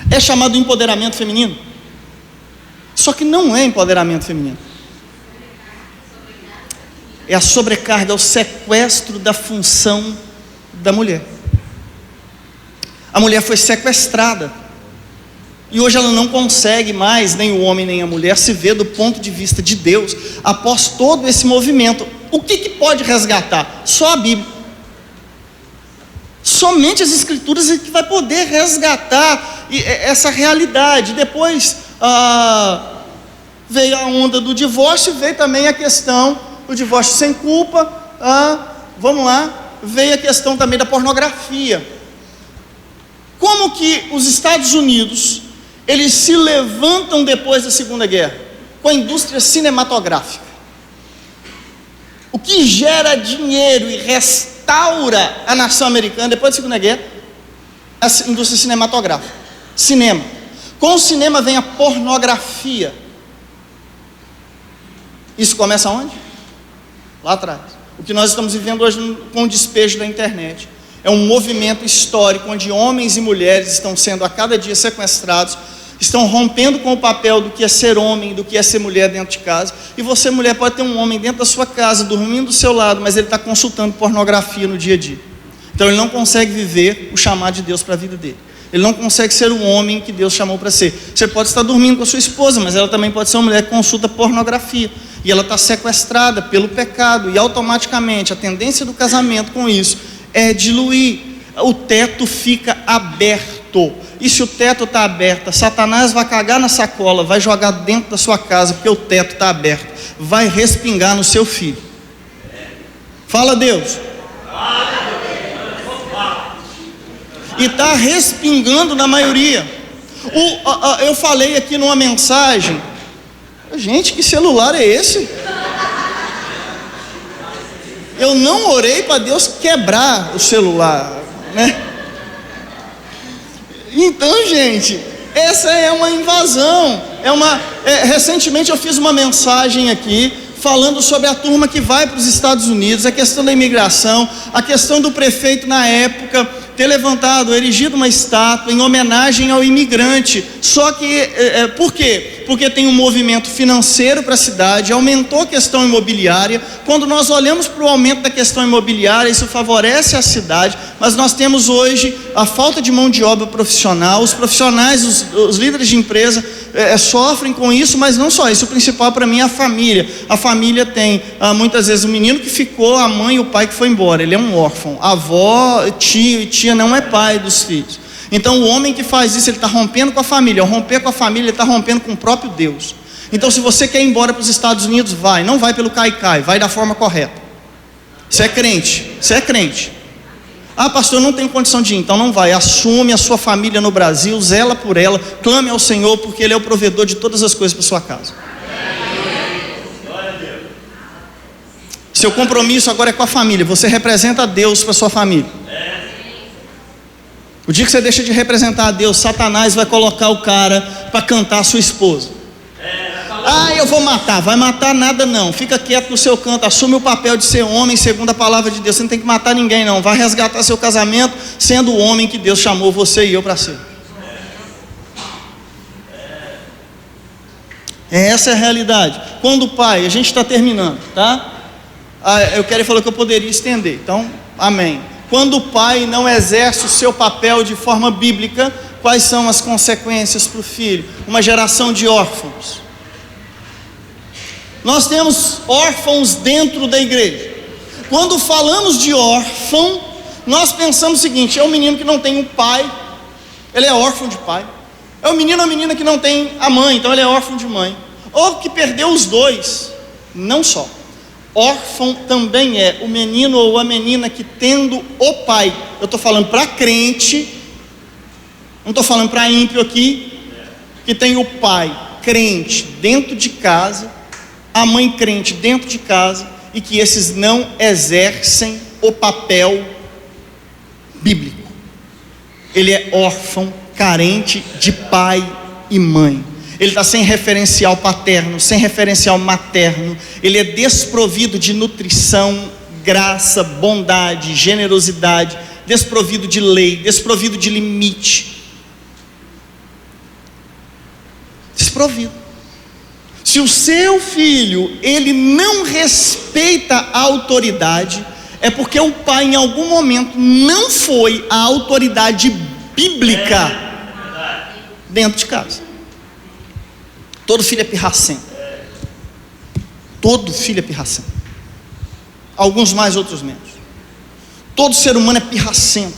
É chamado empoderamento feminino. Só que não é empoderamento feminino. É a sobrecarga, é o sequestro da função da mulher. A mulher foi sequestrada, e hoje ela não consegue mais, nem o homem nem a mulher, se ver do ponto de vista de Deus, após todo esse movimento. O que pode resgatar? Só a Bíblia. Somente as Escrituras é que vai poder resgatar essa realidade. Depois veio a onda do divórcio, veio também a questão o divórcio sem culpa, veio a questão também da pornografia. Como que os Estados Unidos, eles se levantam depois da Segunda Guerra? Com a indústria cinematográfica. O que gera dinheiro e restaura a nação americana depois da Segunda Guerra? A indústria cinematográfica. Cinema. Com o cinema vem a pornografia. Isso começa onde? Lá atrás. O que nós estamos vivendo hoje com o despejo da internet é um movimento histórico onde homens e mulheres estão sendo a cada dia sequestrados, estão rompendo com o papel do que é ser homem, do que é ser mulher dentro de casa. E você, mulher, pode ter um homem dentro da sua casa, dormindo do seu lado, mas ele está consultando pornografia no dia a dia. Então ele não consegue viver o chamado de Deus para a vida dele. Ele não consegue ser o homem que Deus chamou para ser. Você pode estar dormindo com a sua esposa, mas ela também pode ser uma mulher que consulta pornografia. E ela está sequestrada pelo pecado. E automaticamente a tendência do casamento com isso é diluir. O teto fica aberto. E se o teto está aberto, Satanás vai cagar na sacola, vai jogar dentro da sua casa, porque o teto está aberto. Vai respingar no seu filho. Fala, Deus. E está respingando na maioria. Eu falei aqui numa mensagem: gente, que celular é esse? Eu não orei para Deus quebrar o celular, né? Então, gente, essa é uma invasão. Recentemente eu fiz uma mensagem aqui falando sobre a turma que vai para os Estados Unidos, a questão da imigração, a questão do prefeito na época ter erigido uma estátua em homenagem ao imigrante. Só que, por quê? Porque tem um movimento financeiro para a cidade, aumentou a questão imobiliária. Quando nós olhamos para o aumento da questão imobiliária, isso favorece a cidade, mas nós temos hoje a falta de mão de obra profissional. Os profissionais, os líderes de empresa sofrem com isso, mas não só isso. O principal para mim é a família. A família tem, muitas vezes, o menino que ficou, a mãe e o pai que foi embora, ele é um órfão. A avó, tio e tia não é pai dos filhos. Então o homem que faz isso, ele está rompendo com a família. Ao romper com a família, ele está rompendo com o próprio Deus. Então, se você quer ir embora para os Estados Unidos, não vai pelo cai-cai, vai da forma correta. Você é crente. Ah, pastor, eu não tenho condição de ir. Então não vai, assume a sua família no Brasil, zela por ela, clame ao Senhor, porque Ele é o provedor de todas as coisas para sua casa. Seu compromisso agora é com a família. Você representa a Deus para sua família. O dia que você deixa de representar a Deus, Satanás vai colocar o cara para cantar a sua esposa. Eu vou matar. Vai matar nada não. Fica quieto no seu canto. Assume o papel de ser homem segundo a palavra de Deus. Você não tem que matar ninguém não. Vai resgatar seu casamento sendo o homem que Deus chamou você e eu para ser. Essa é a realidade. Quando o pai, a gente está terminando, tá? Eu quero falar que eu poderia estender. Então, amém. Quando o pai não exerce o seu papel de forma bíblica, quais são as consequências para o filho? Uma geração de órfãos. Nós temos órfãos dentro da igreja. Quando falamos de órfão, nós pensamos o seguinte: é um menino que não tem um pai, ele é órfão de pai. É um menino ou uma menina que não tem a mãe, então ele é órfão de mãe. Ou que perdeu os dois, não só. Órfão também é o menino ou a menina que, tendo o pai, eu estou falando para crente, não estou falando para ímpio aqui, que tem o pai crente dentro de casa, a mãe crente dentro de casa, e que esses não exercem o papel bíblico. Ele é órfão, carente de pai e mãe. Ele está sem referencial paterno, sem referencial materno. Ele é desprovido de nutrição, graça, bondade, generosidade, desprovido de lei, desprovido de limite. Desprovido. Se o seu filho, ele não respeita a autoridade, é porque o pai em algum momento não foi a autoridade bíblica dentro de casa. Todo filho é pirracento. Todo filho é pirracento. Alguns mais, outros menos. Todo ser humano é pirracento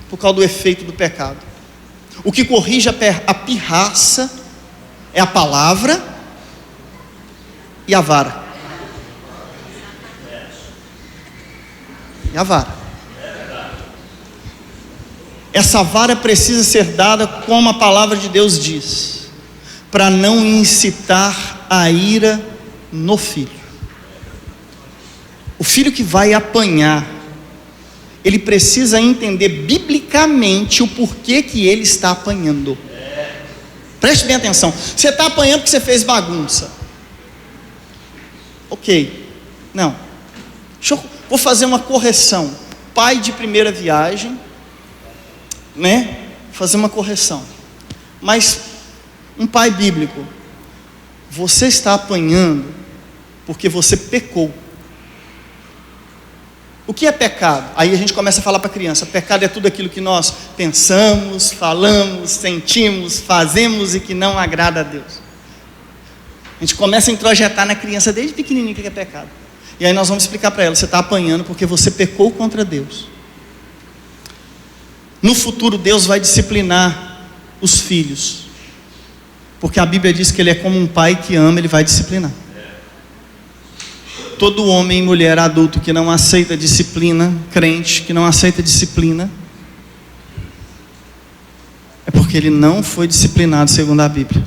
por causa do efeito do pecado. O que corrige a pirraça é a palavra e a vara. E a vara. Essa vara precisa ser dada como a palavra de Deus diz, para não incitar a ira no filho. O filho que vai apanhar, ele precisa entender biblicamente o porquê que ele está apanhando. Preste bem atenção. Você está apanhando porque você fez bagunça. Ok. Não. Vou fazer uma correção. Pai de primeira viagem, né? Fazer uma correção. Mas um pai bíblico, você está apanhando porque você pecou. O que é pecado? Aí a gente começa a falar para a criança: pecado é tudo aquilo que nós pensamos, falamos, sentimos, fazemos e que não agrada a Deus. A gente começa a introjetar na criança desde pequenininho o que é pecado. E aí nós vamos explicar para ela: você está apanhando porque você pecou contra Deus. No futuro Deus vai disciplinar os filhos, porque a Bíblia diz que Ele é como um pai que ama, Ele vai disciplinar. Todo homem e mulher adulto que não aceita disciplina, crente que não aceita disciplina, é porque ele não foi disciplinado segundo a Bíblia.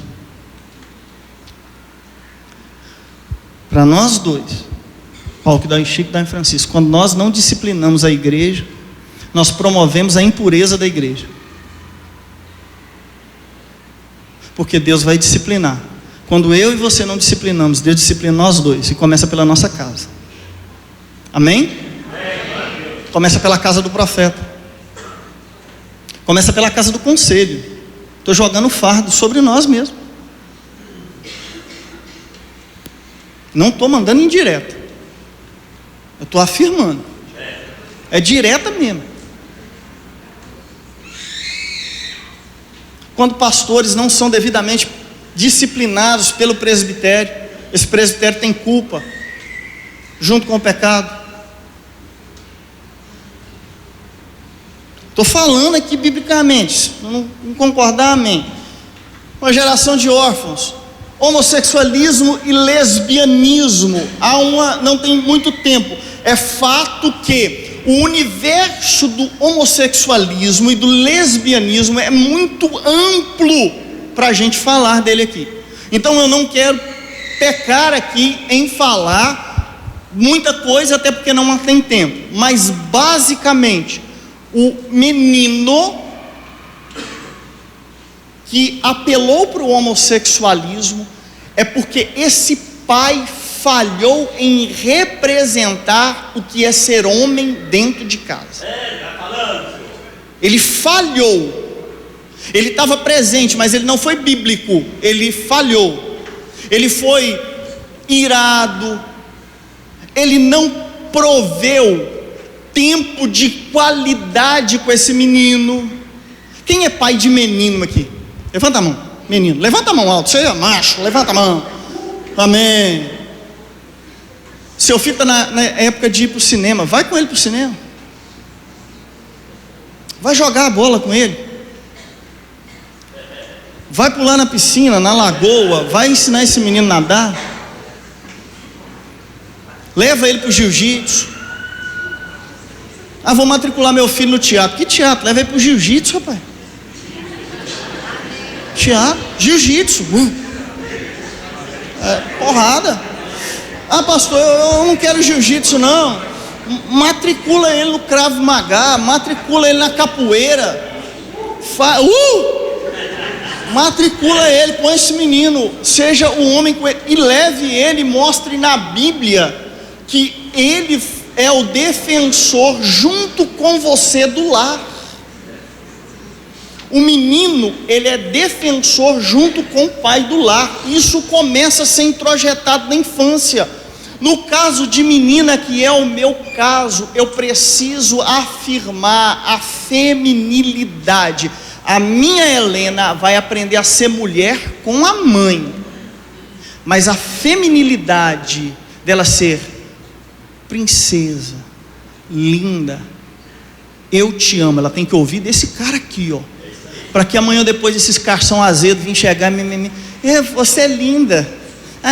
Para nós dois, Paulo que dá em Chico, dá em Francisco, quando nós não disciplinamos a igreja, nós promovemos a impureza da igreja. Porque Deus vai disciplinar. Quando eu e você não disciplinamos, Deus disciplina nós dois, e começa pela nossa casa. Amém? Começa pela casa do profeta, começa pela casa do conselho. Estou jogando fardo sobre nós mesmos. Não estou mandando indireta, eu estou afirmando. É direta mesmo. Quando pastores não são devidamente disciplinados pelo presbitério, esse presbitério tem culpa junto com o pecado. Estou falando aqui biblicamente. Se não concordar, amém. Uma geração de órfãos, homossexualismo e lesbianismo. Não tem muito tempo. É fato que o universo do homossexualismo e do lesbianismo é muito amplo para a gente falar dele aqui. Então eu não quero pecar aqui em falar muita coisa, até porque não tem tempo. Mas basicamente, o menino que apelou para o homossexualismo é porque esse pai falhou em representar o que é ser homem dentro de casa. Ele falhou. Ele estava presente, mas ele não foi bíblico. Ele falhou. Ele foi irado. Ele não proveu tempo de qualidade com esse menino. Quem é pai de menino aqui? Levanta a mão, menino. Levanta a mão alto. Você é macho, levanta a mão. Amém. Seu filho está na época de ir para o cinema. Vai com ele para o cinema. Vai jogar a bola com ele. Vai pular na piscina, na lagoa. Vai ensinar esse menino a nadar. Leva ele para o jiu-jitsu. Vou matricular meu filho no teatro. Que teatro? Leva ele para o jiu-jitsu, rapaz. Teatro, jiu-jitsu. Porrada. Pastor, eu não quero jiu-jitsu não. Matricula ele no Krav Maga. Matricula ele na capoeira. Matricula ele, põe esse menino. Seja o homem com ele. E leve ele, mostre na Bíblia que ele é o defensor junto com você do lar. O menino, ele é defensor junto com o pai do lar. Isso começa a ser introjetado na infância. No caso de menina, que é o meu caso, eu preciso afirmar a feminilidade. A minha Helena vai aprender a ser mulher com a mãe, mas a feminilidade dela ser princesa, linda, eu te amo, ela tem que ouvir desse cara aqui, ó, para que amanhã, depois desses carção azedo vir chegar, você é linda,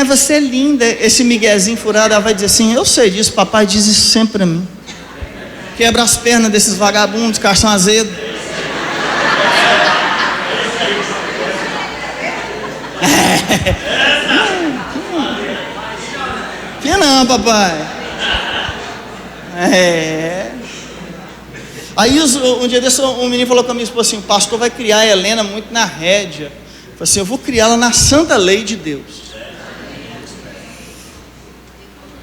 você é linda, esse miguezinho furado, ela vai dizer assim: eu sei disso, papai diz isso sempre para mim. Quebra as pernas desses vagabundos, carção azedo. Que não, papai. Aí um dia desse, um menino falou com a minha esposa assim: o pastor vai criar a Helena muito na rédea. Eu falei assim: eu vou criá-la na santa lei de Deus.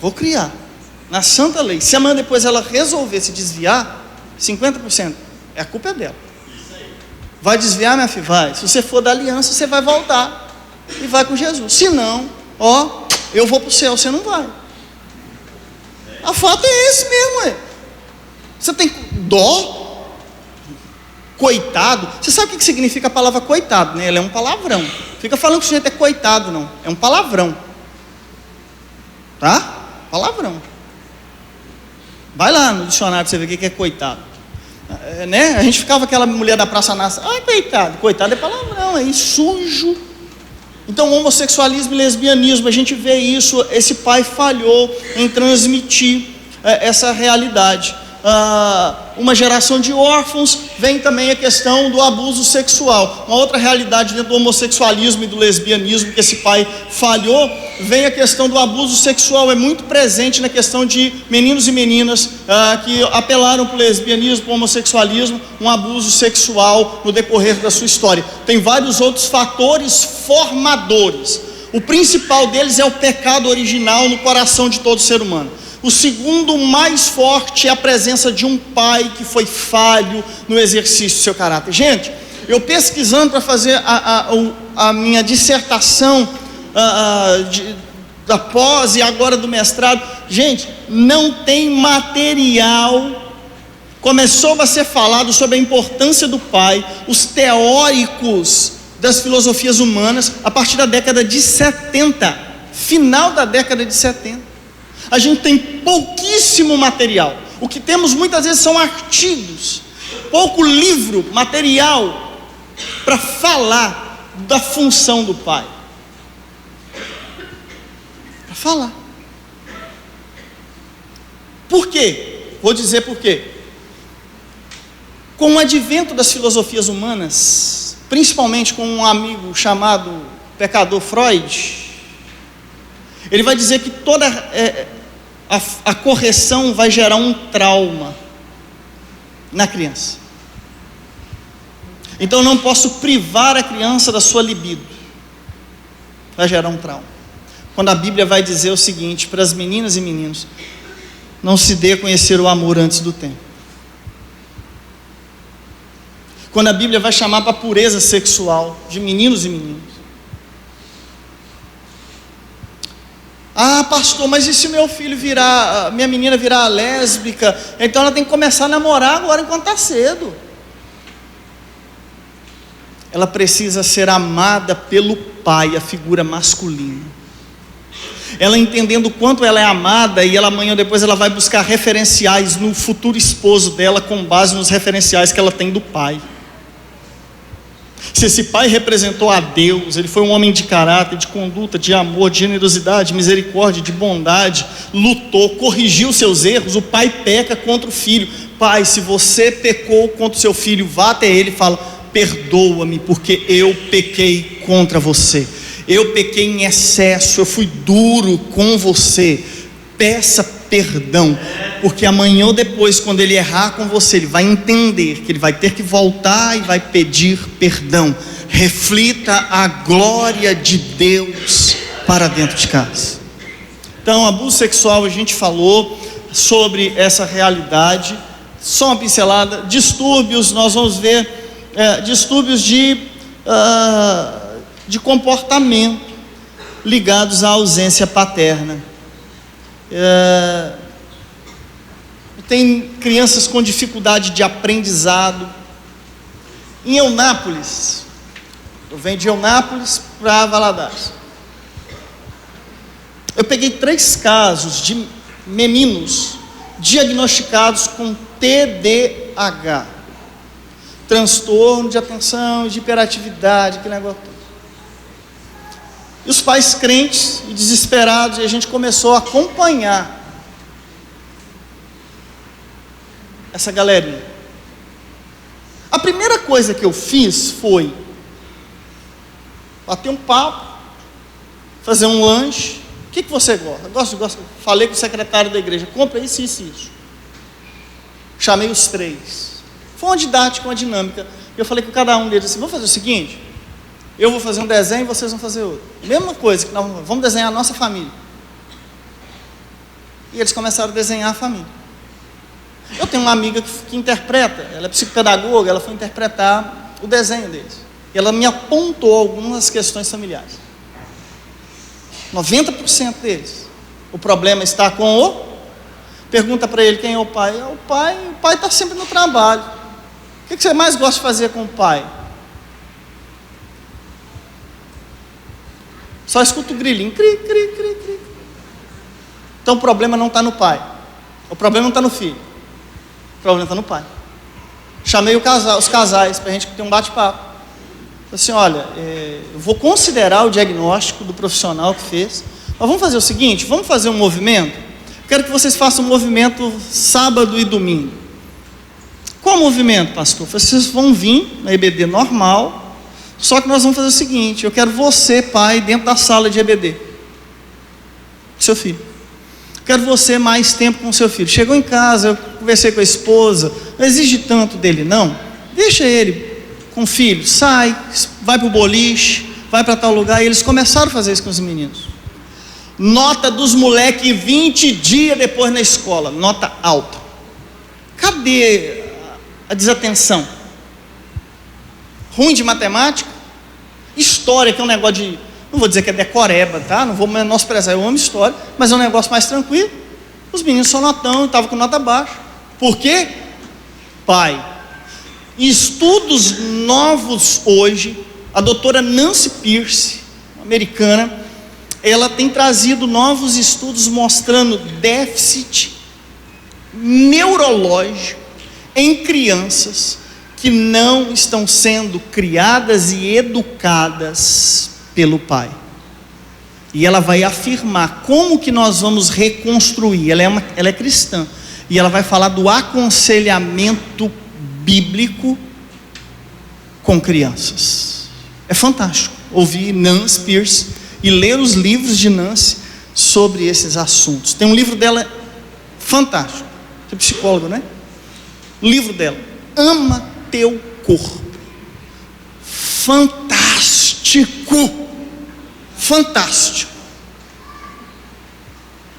Vou criar na santa lei. Se amanhã depois ela resolver se desviar, 50%, a culpa é dela. Vai desviar, minha filha? Vai. Se você for da aliança, você vai voltar e vai com Jesus. Se não, eu vou para o céu, você não vai. A fato é esse mesmo, Você tem dó? Coitado. Você sabe o que significa a palavra coitado, né? Ela é um palavrão. Fica falando que o sujeito é coitado, não. É um palavrão. Tá? Palavrão. Vai lá no dicionário para você ver o que é coitado. Né? A gente ficava aquela mulher da Praça Nossa. Coitado. Coitado é palavrão, é sujo. Então, homossexualismo e lesbianismo, a gente vê isso. Esse pai falhou em transmitir essa realidade. uma geração de órfãos, vem também a questão do abuso sexual. Uma outra realidade dentro do homossexualismo e do lesbianismo que esse pai falhou, vem a questão do abuso sexual, é muito presente na questão de meninos e meninas que apelaram para o lesbianismo, para o homossexualismo, um abuso sexual no decorrer da sua história. Tem vários outros fatores formadores. O principal deles é o pecado original no coração de todo ser humano. O segundo mais forte é a presença de um pai que foi falho no exercício do seu caráter. Gente, eu pesquisando para fazer a minha dissertação da pós e agora do mestrado, gente, não tem material. Começou a ser falado sobre a importância do pai, os teóricos das filosofias humanas, a partir da década de 70, final da década de 70. A gente tem pouquíssimo material. O que temos muitas vezes são artigos, pouco livro, material para falar da função do pai. Para falar. Por quê? Vou dizer por quê. Com o advento das filosofias humanas, principalmente com um amigo chamado pecador Freud, ele vai dizer que toda a correção vai gerar um trauma na criança. Então eu não posso privar a criança da sua libido, vai gerar um trauma. Quando a Bíblia vai dizer o seguinte para as meninas e meninos: não se dê a conhecer o amor antes do tempo. Quando a Bíblia vai chamar para a pureza sexual de meninos e meninas. Ah, pastor, mas e se meu filho virar, minha menina virar lésbica? Então ela tem que começar a namorar agora enquanto está cedo. Ela precisa ser amada pelo pai, a figura masculina. Ela entendendo o quanto ela é amada, e ela amanhã ou depois ela vai buscar referenciais no futuro esposo dela com base nos referenciais que ela tem do pai. Se esse pai representou a Deus, ele foi um homem de caráter, de conduta, de amor, de generosidade, de misericórdia, de bondade, lutou, corrigiu seus erros. O pai peca contra o filho. Pai, se você pecou contra o seu filho, vá até ele e fala: perdoa-me, porque eu pequei contra você, eu pequei em excesso, eu fui duro com você, peça perdão, porque amanhã ou depois, quando ele errar com você, ele vai entender que ele vai ter que voltar e vai pedir perdão. Reflita a glória de Deus para dentro de casa. Então, abuso sexual, a gente falou sobre essa realidade. Só uma pincelada. Distúrbios, nós vamos ver distúrbios de comportamento ligados à ausência paterna. Tem crianças com dificuldade de aprendizado. Em Eunápolis, eu venho de Eunápolis para Valadares, eu peguei 3 casos de meninos diagnosticados com TDAH, transtorno de atenção, de hiperatividade, aquele negócio todo. E os pais crentes e desesperados, e a gente começou a acompanhar essa galerinha. A primeira coisa que eu fiz foi bater um papo, fazer um lanche. O que você gosta? Gosto. Falei com o secretário da igreja: compra isso, isso e isso. Chamei os 3. Foi uma didática, uma dinâmica. Eu falei com cada um deles assim: vamos fazer o seguinte, eu vou fazer um desenho e vocês vão fazer outro. Mesma coisa, que nós vamos desenhar a nossa família. E eles começaram a desenhar a família. Eu tenho uma amiga que interpreta, ela é psicopedagoga, ela foi interpretar o desenho deles. E ela me apontou algumas questões familiares. 90% deles. O problema está com o... Pergunta para ele quem é o pai. O pai está sempre no trabalho. O que você mais gosta de fazer com o pai? Só escuta o grilinho. Cri, cri, cri, cri. Então o problema não está no pai. O problema não está no filho. O problema está no pai. Chamei os casais para a gente ter um bate-papo. Falei assim: olha, eu vou considerar o diagnóstico do profissional que fez, mas vamos fazer o seguinte, vamos fazer um movimento. Quero que vocês façam um movimento sábado e domingo. Qual movimento, pastor? Vocês vão vir na EBD normal, só que nós vamos fazer o seguinte: eu quero você, pai, dentro da sala de EBD, seu filho. Quero você mais tempo com seu filho. Chegou em casa, eu conversei com a esposa, não exige tanto dele não, deixa ele com o filho, sai, vai para o boliche, vai para tal lugar. E eles começaram a fazer isso com os meninos. Nota dos moleques 20 dias depois na escola, nota alta. Cadê a desatenção? Ruim de matemática, história, que é um negócio de, não vou dizer que é decoreba, tá? Não vou menosprezar, eu amo história, mas é um negócio mais tranquilo. Os meninos só notão, estavam com nota baixa. Por quê? Pai, estudos novos hoje, a doutora Nancy Pierce, americana, ela tem trazido novos estudos mostrando déficit neurológico em crianças que não estão sendo criadas e educadas pelo pai. E ela vai afirmar como que nós vamos reconstruir. Ela é cristã, e ela vai falar do aconselhamento bíblico com crianças. É fantástico ouvir Nancy Pierce e ler os livros de Nancy sobre esses assuntos. Tem um livro dela fantástico. Você é psicólogo, né? O livro dela, Ama Teu Corpo. Fantástico. Fantástico.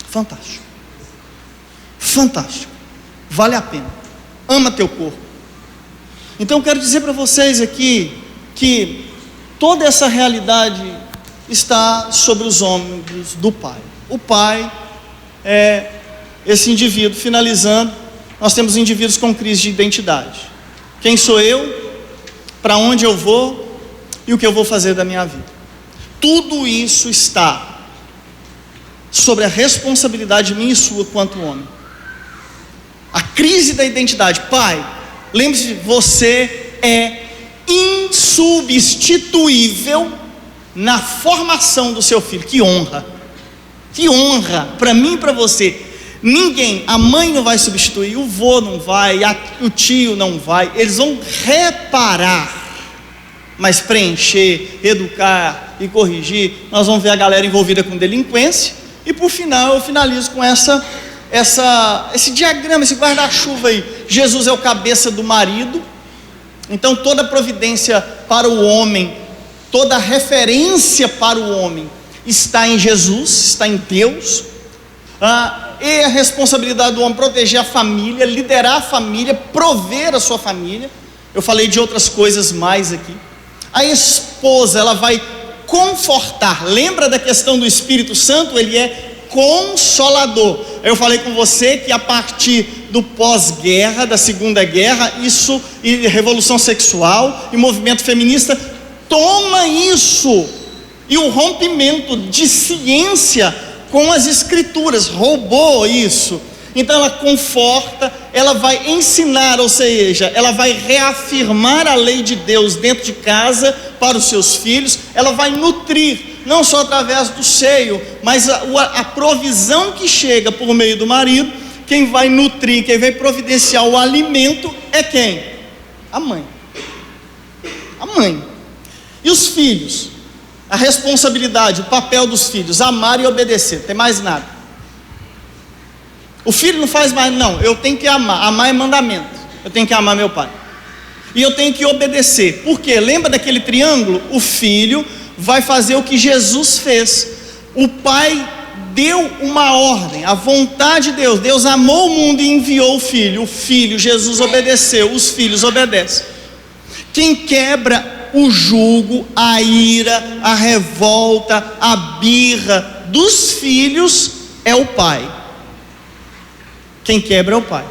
Fantástico. Fantástico. Vale a pena. Ama teu corpo. Então eu quero dizer para vocês aqui que toda essa realidade está sobre os ombros do pai. O pai é esse indivíduo. Finalizando, nós temos indivíduos com crise de identidade. Quem sou eu? Para onde eu vou? E o que eu vou fazer da minha vida? Tudo isso está sobre a responsabilidade minha e sua quanto homem. A crise da identidade. Pai, lembre-se, você é insubstituível na formação do seu filho. Que honra, que honra para mim e para você. Ninguém, a mãe não vai substituir, o vô não vai, o tio não vai. Eles vão reparar, mas preencher, educar e corrigir. Nós vamos ver a galera envolvida com delinquência. E por final, eu finalizo com esse diagrama, esse guarda-chuva aí. Jesus é o cabeça do marido. Então toda providência para o homem, toda referência para o homem está em Jesus, está em Deus. E a responsabilidade do homem proteger a família, liderar a família, prover a sua família. Eu falei de outras coisas mais aqui. A esposa, ela vai confortar. Lembra da questão do Espírito Santo? Ele é consolador. Eu falei com você que a partir do pós-guerra, da Segunda Guerra, isso, e revolução sexual e movimento feminista, toma isso, e o rompimento de ciência com as escrituras, roubou isso. Então ela conforta, ela vai ensinar, ou seja, ela vai reafirmar a lei de Deus dentro de casa para os seus filhos. Ela vai nutrir, não só através do seio, mas a provisão que chega por meio do marido. Quem vai nutrir, quem vai providenciar o alimento é quem? A mãe. A mãe. E os filhos? A responsabilidade, o papel dos filhos: amar e obedecer, não tem mais nada. O filho não faz mais, não, eu tenho que amar. Amar é mandamento. Eu tenho que amar meu pai. E eu tenho que obedecer. Por quê? Lembra daquele triângulo? O filho vai fazer o que Jesus fez. O pai deu uma ordem, a vontade de Deus. Deus amou o mundo e enviou o filho. O filho, Jesus, obedeceu. Os filhos obedecem. Quem quebra o jugo, a ira, a revolta, a birra dos filhos é o pai. Quem quebra é o pai.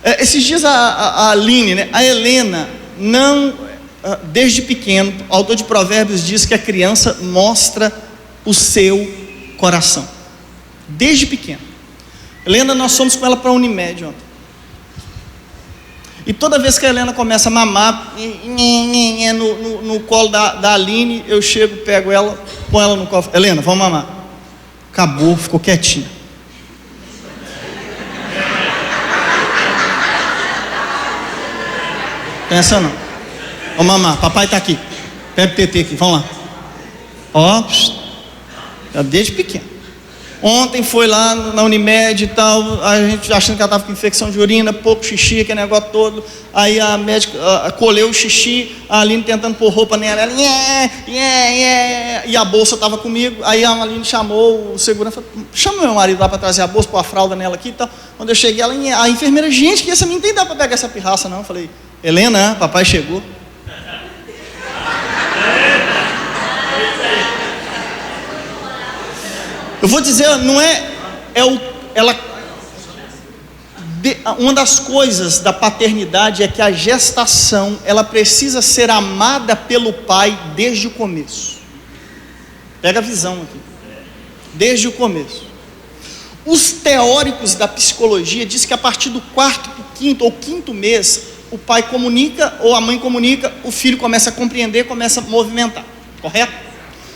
Esses dias a Aline, né, a Helena, desde pequeno, o autor de Provérbios diz que a criança mostra o seu coração. Desde pequeno. Helena, nós fomos com ela para a Unimed ontem. E toda vez que a Helena começa a mamar no colo da Aline, eu chego, pego ela, põe ela no colo. Helena, vamos mamar. Acabou, ficou quietinha. Tem essa não. Ô mamãe, papai tá aqui. Pega o TT aqui, vamos lá. Ó, desde pequeno. Ontem foi lá na Unimed e tal, a gente achando que ela estava com infecção de urina, pouco xixi, aquele negócio todo. Aí a médica colheu o xixi, a Aline tentando pôr roupa nela, ela, e a bolsa estava comigo. Aí a Aline chamou o segurança, falou, chama meu marido lá para trazer a bolsa, pôr a fralda nela aqui e tal. Quando eu cheguei, a enfermeira, gente, que essa menina tem dá para pegar essa pirraça não. Eu falei, Helena, papai chegou. Eu vou dizer, não é uma das coisas da paternidade é que a gestação, ela precisa ser amada pelo pai desde o começo. Pega a visão aqui. Desde o começo. Os teóricos da psicologia dizem que a partir do quarto, quinto ou quinto mês, o pai comunica ou a mãe comunica, o filho começa a compreender, começa a movimentar. Correto?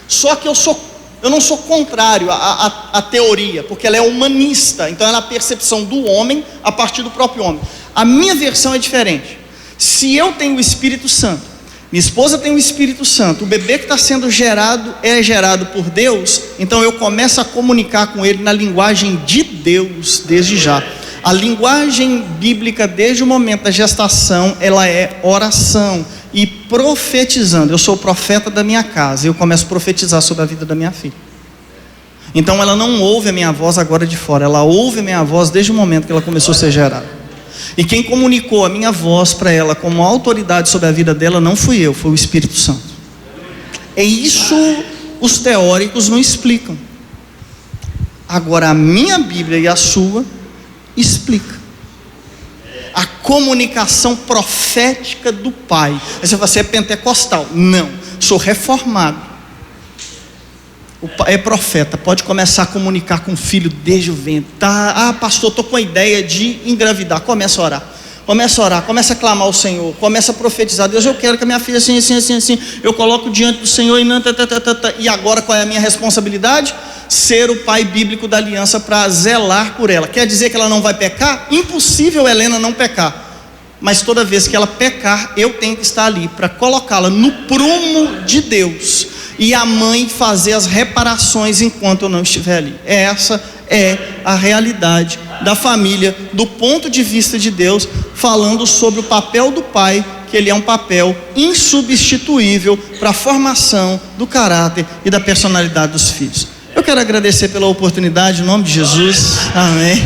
Só que eu não sou contrário à teoria, porque ela é humanista, então ela é a percepção do homem a partir do próprio homem. A minha versão é diferente. Se eu tenho o Espírito Santo, minha esposa tem o Espírito Santo, o bebê que está sendo gerado é gerado por Deus, então eu começo a comunicar com ele na linguagem de Deus desde já. A linguagem bíblica desde o momento da gestação, ela é oração e profetizando. Eu sou o profeta da minha casa, eu começo a profetizar sobre a vida da minha filha. Então ela não ouve a minha voz agora de fora, ela ouve a minha voz desde o momento que ela começou a ser gerada. E quem comunicou a minha voz para ela como autoridade sobre a vida dela não fui eu, foi o Espírito Santo. É isso os teóricos não explicam. Agora a minha Bíblia e a sua explica a comunicação profética do pai. Aí você fala, você é pentecostal? Não, sou reformado. O pai é profeta, pode começar a comunicar com o filho desde o ventre. Tá? Pastor, estou com a ideia de engravidar. Começa a orar, começa a clamar ao Senhor, começa a profetizar. Deus, eu quero que a minha filha assim, eu coloco diante do Senhor e agora qual é a minha responsabilidade? Ser o pai bíblico da aliança para zelar por ela. Quer dizer que ela não vai pecar? Impossível Helena não pecar, mas toda vez que ela pecar, eu tenho que estar ali para colocá-la no prumo de Deus e a mãe fazer as reparações enquanto eu não estiver ali. Essa é a realidade da família do ponto de vista de Deus, falando sobre o papel do pai, que ele é um papel insubstituível para a formação do caráter e da personalidade dos filhos. Eu quero agradecer pela oportunidade, em nome de Jesus, amém.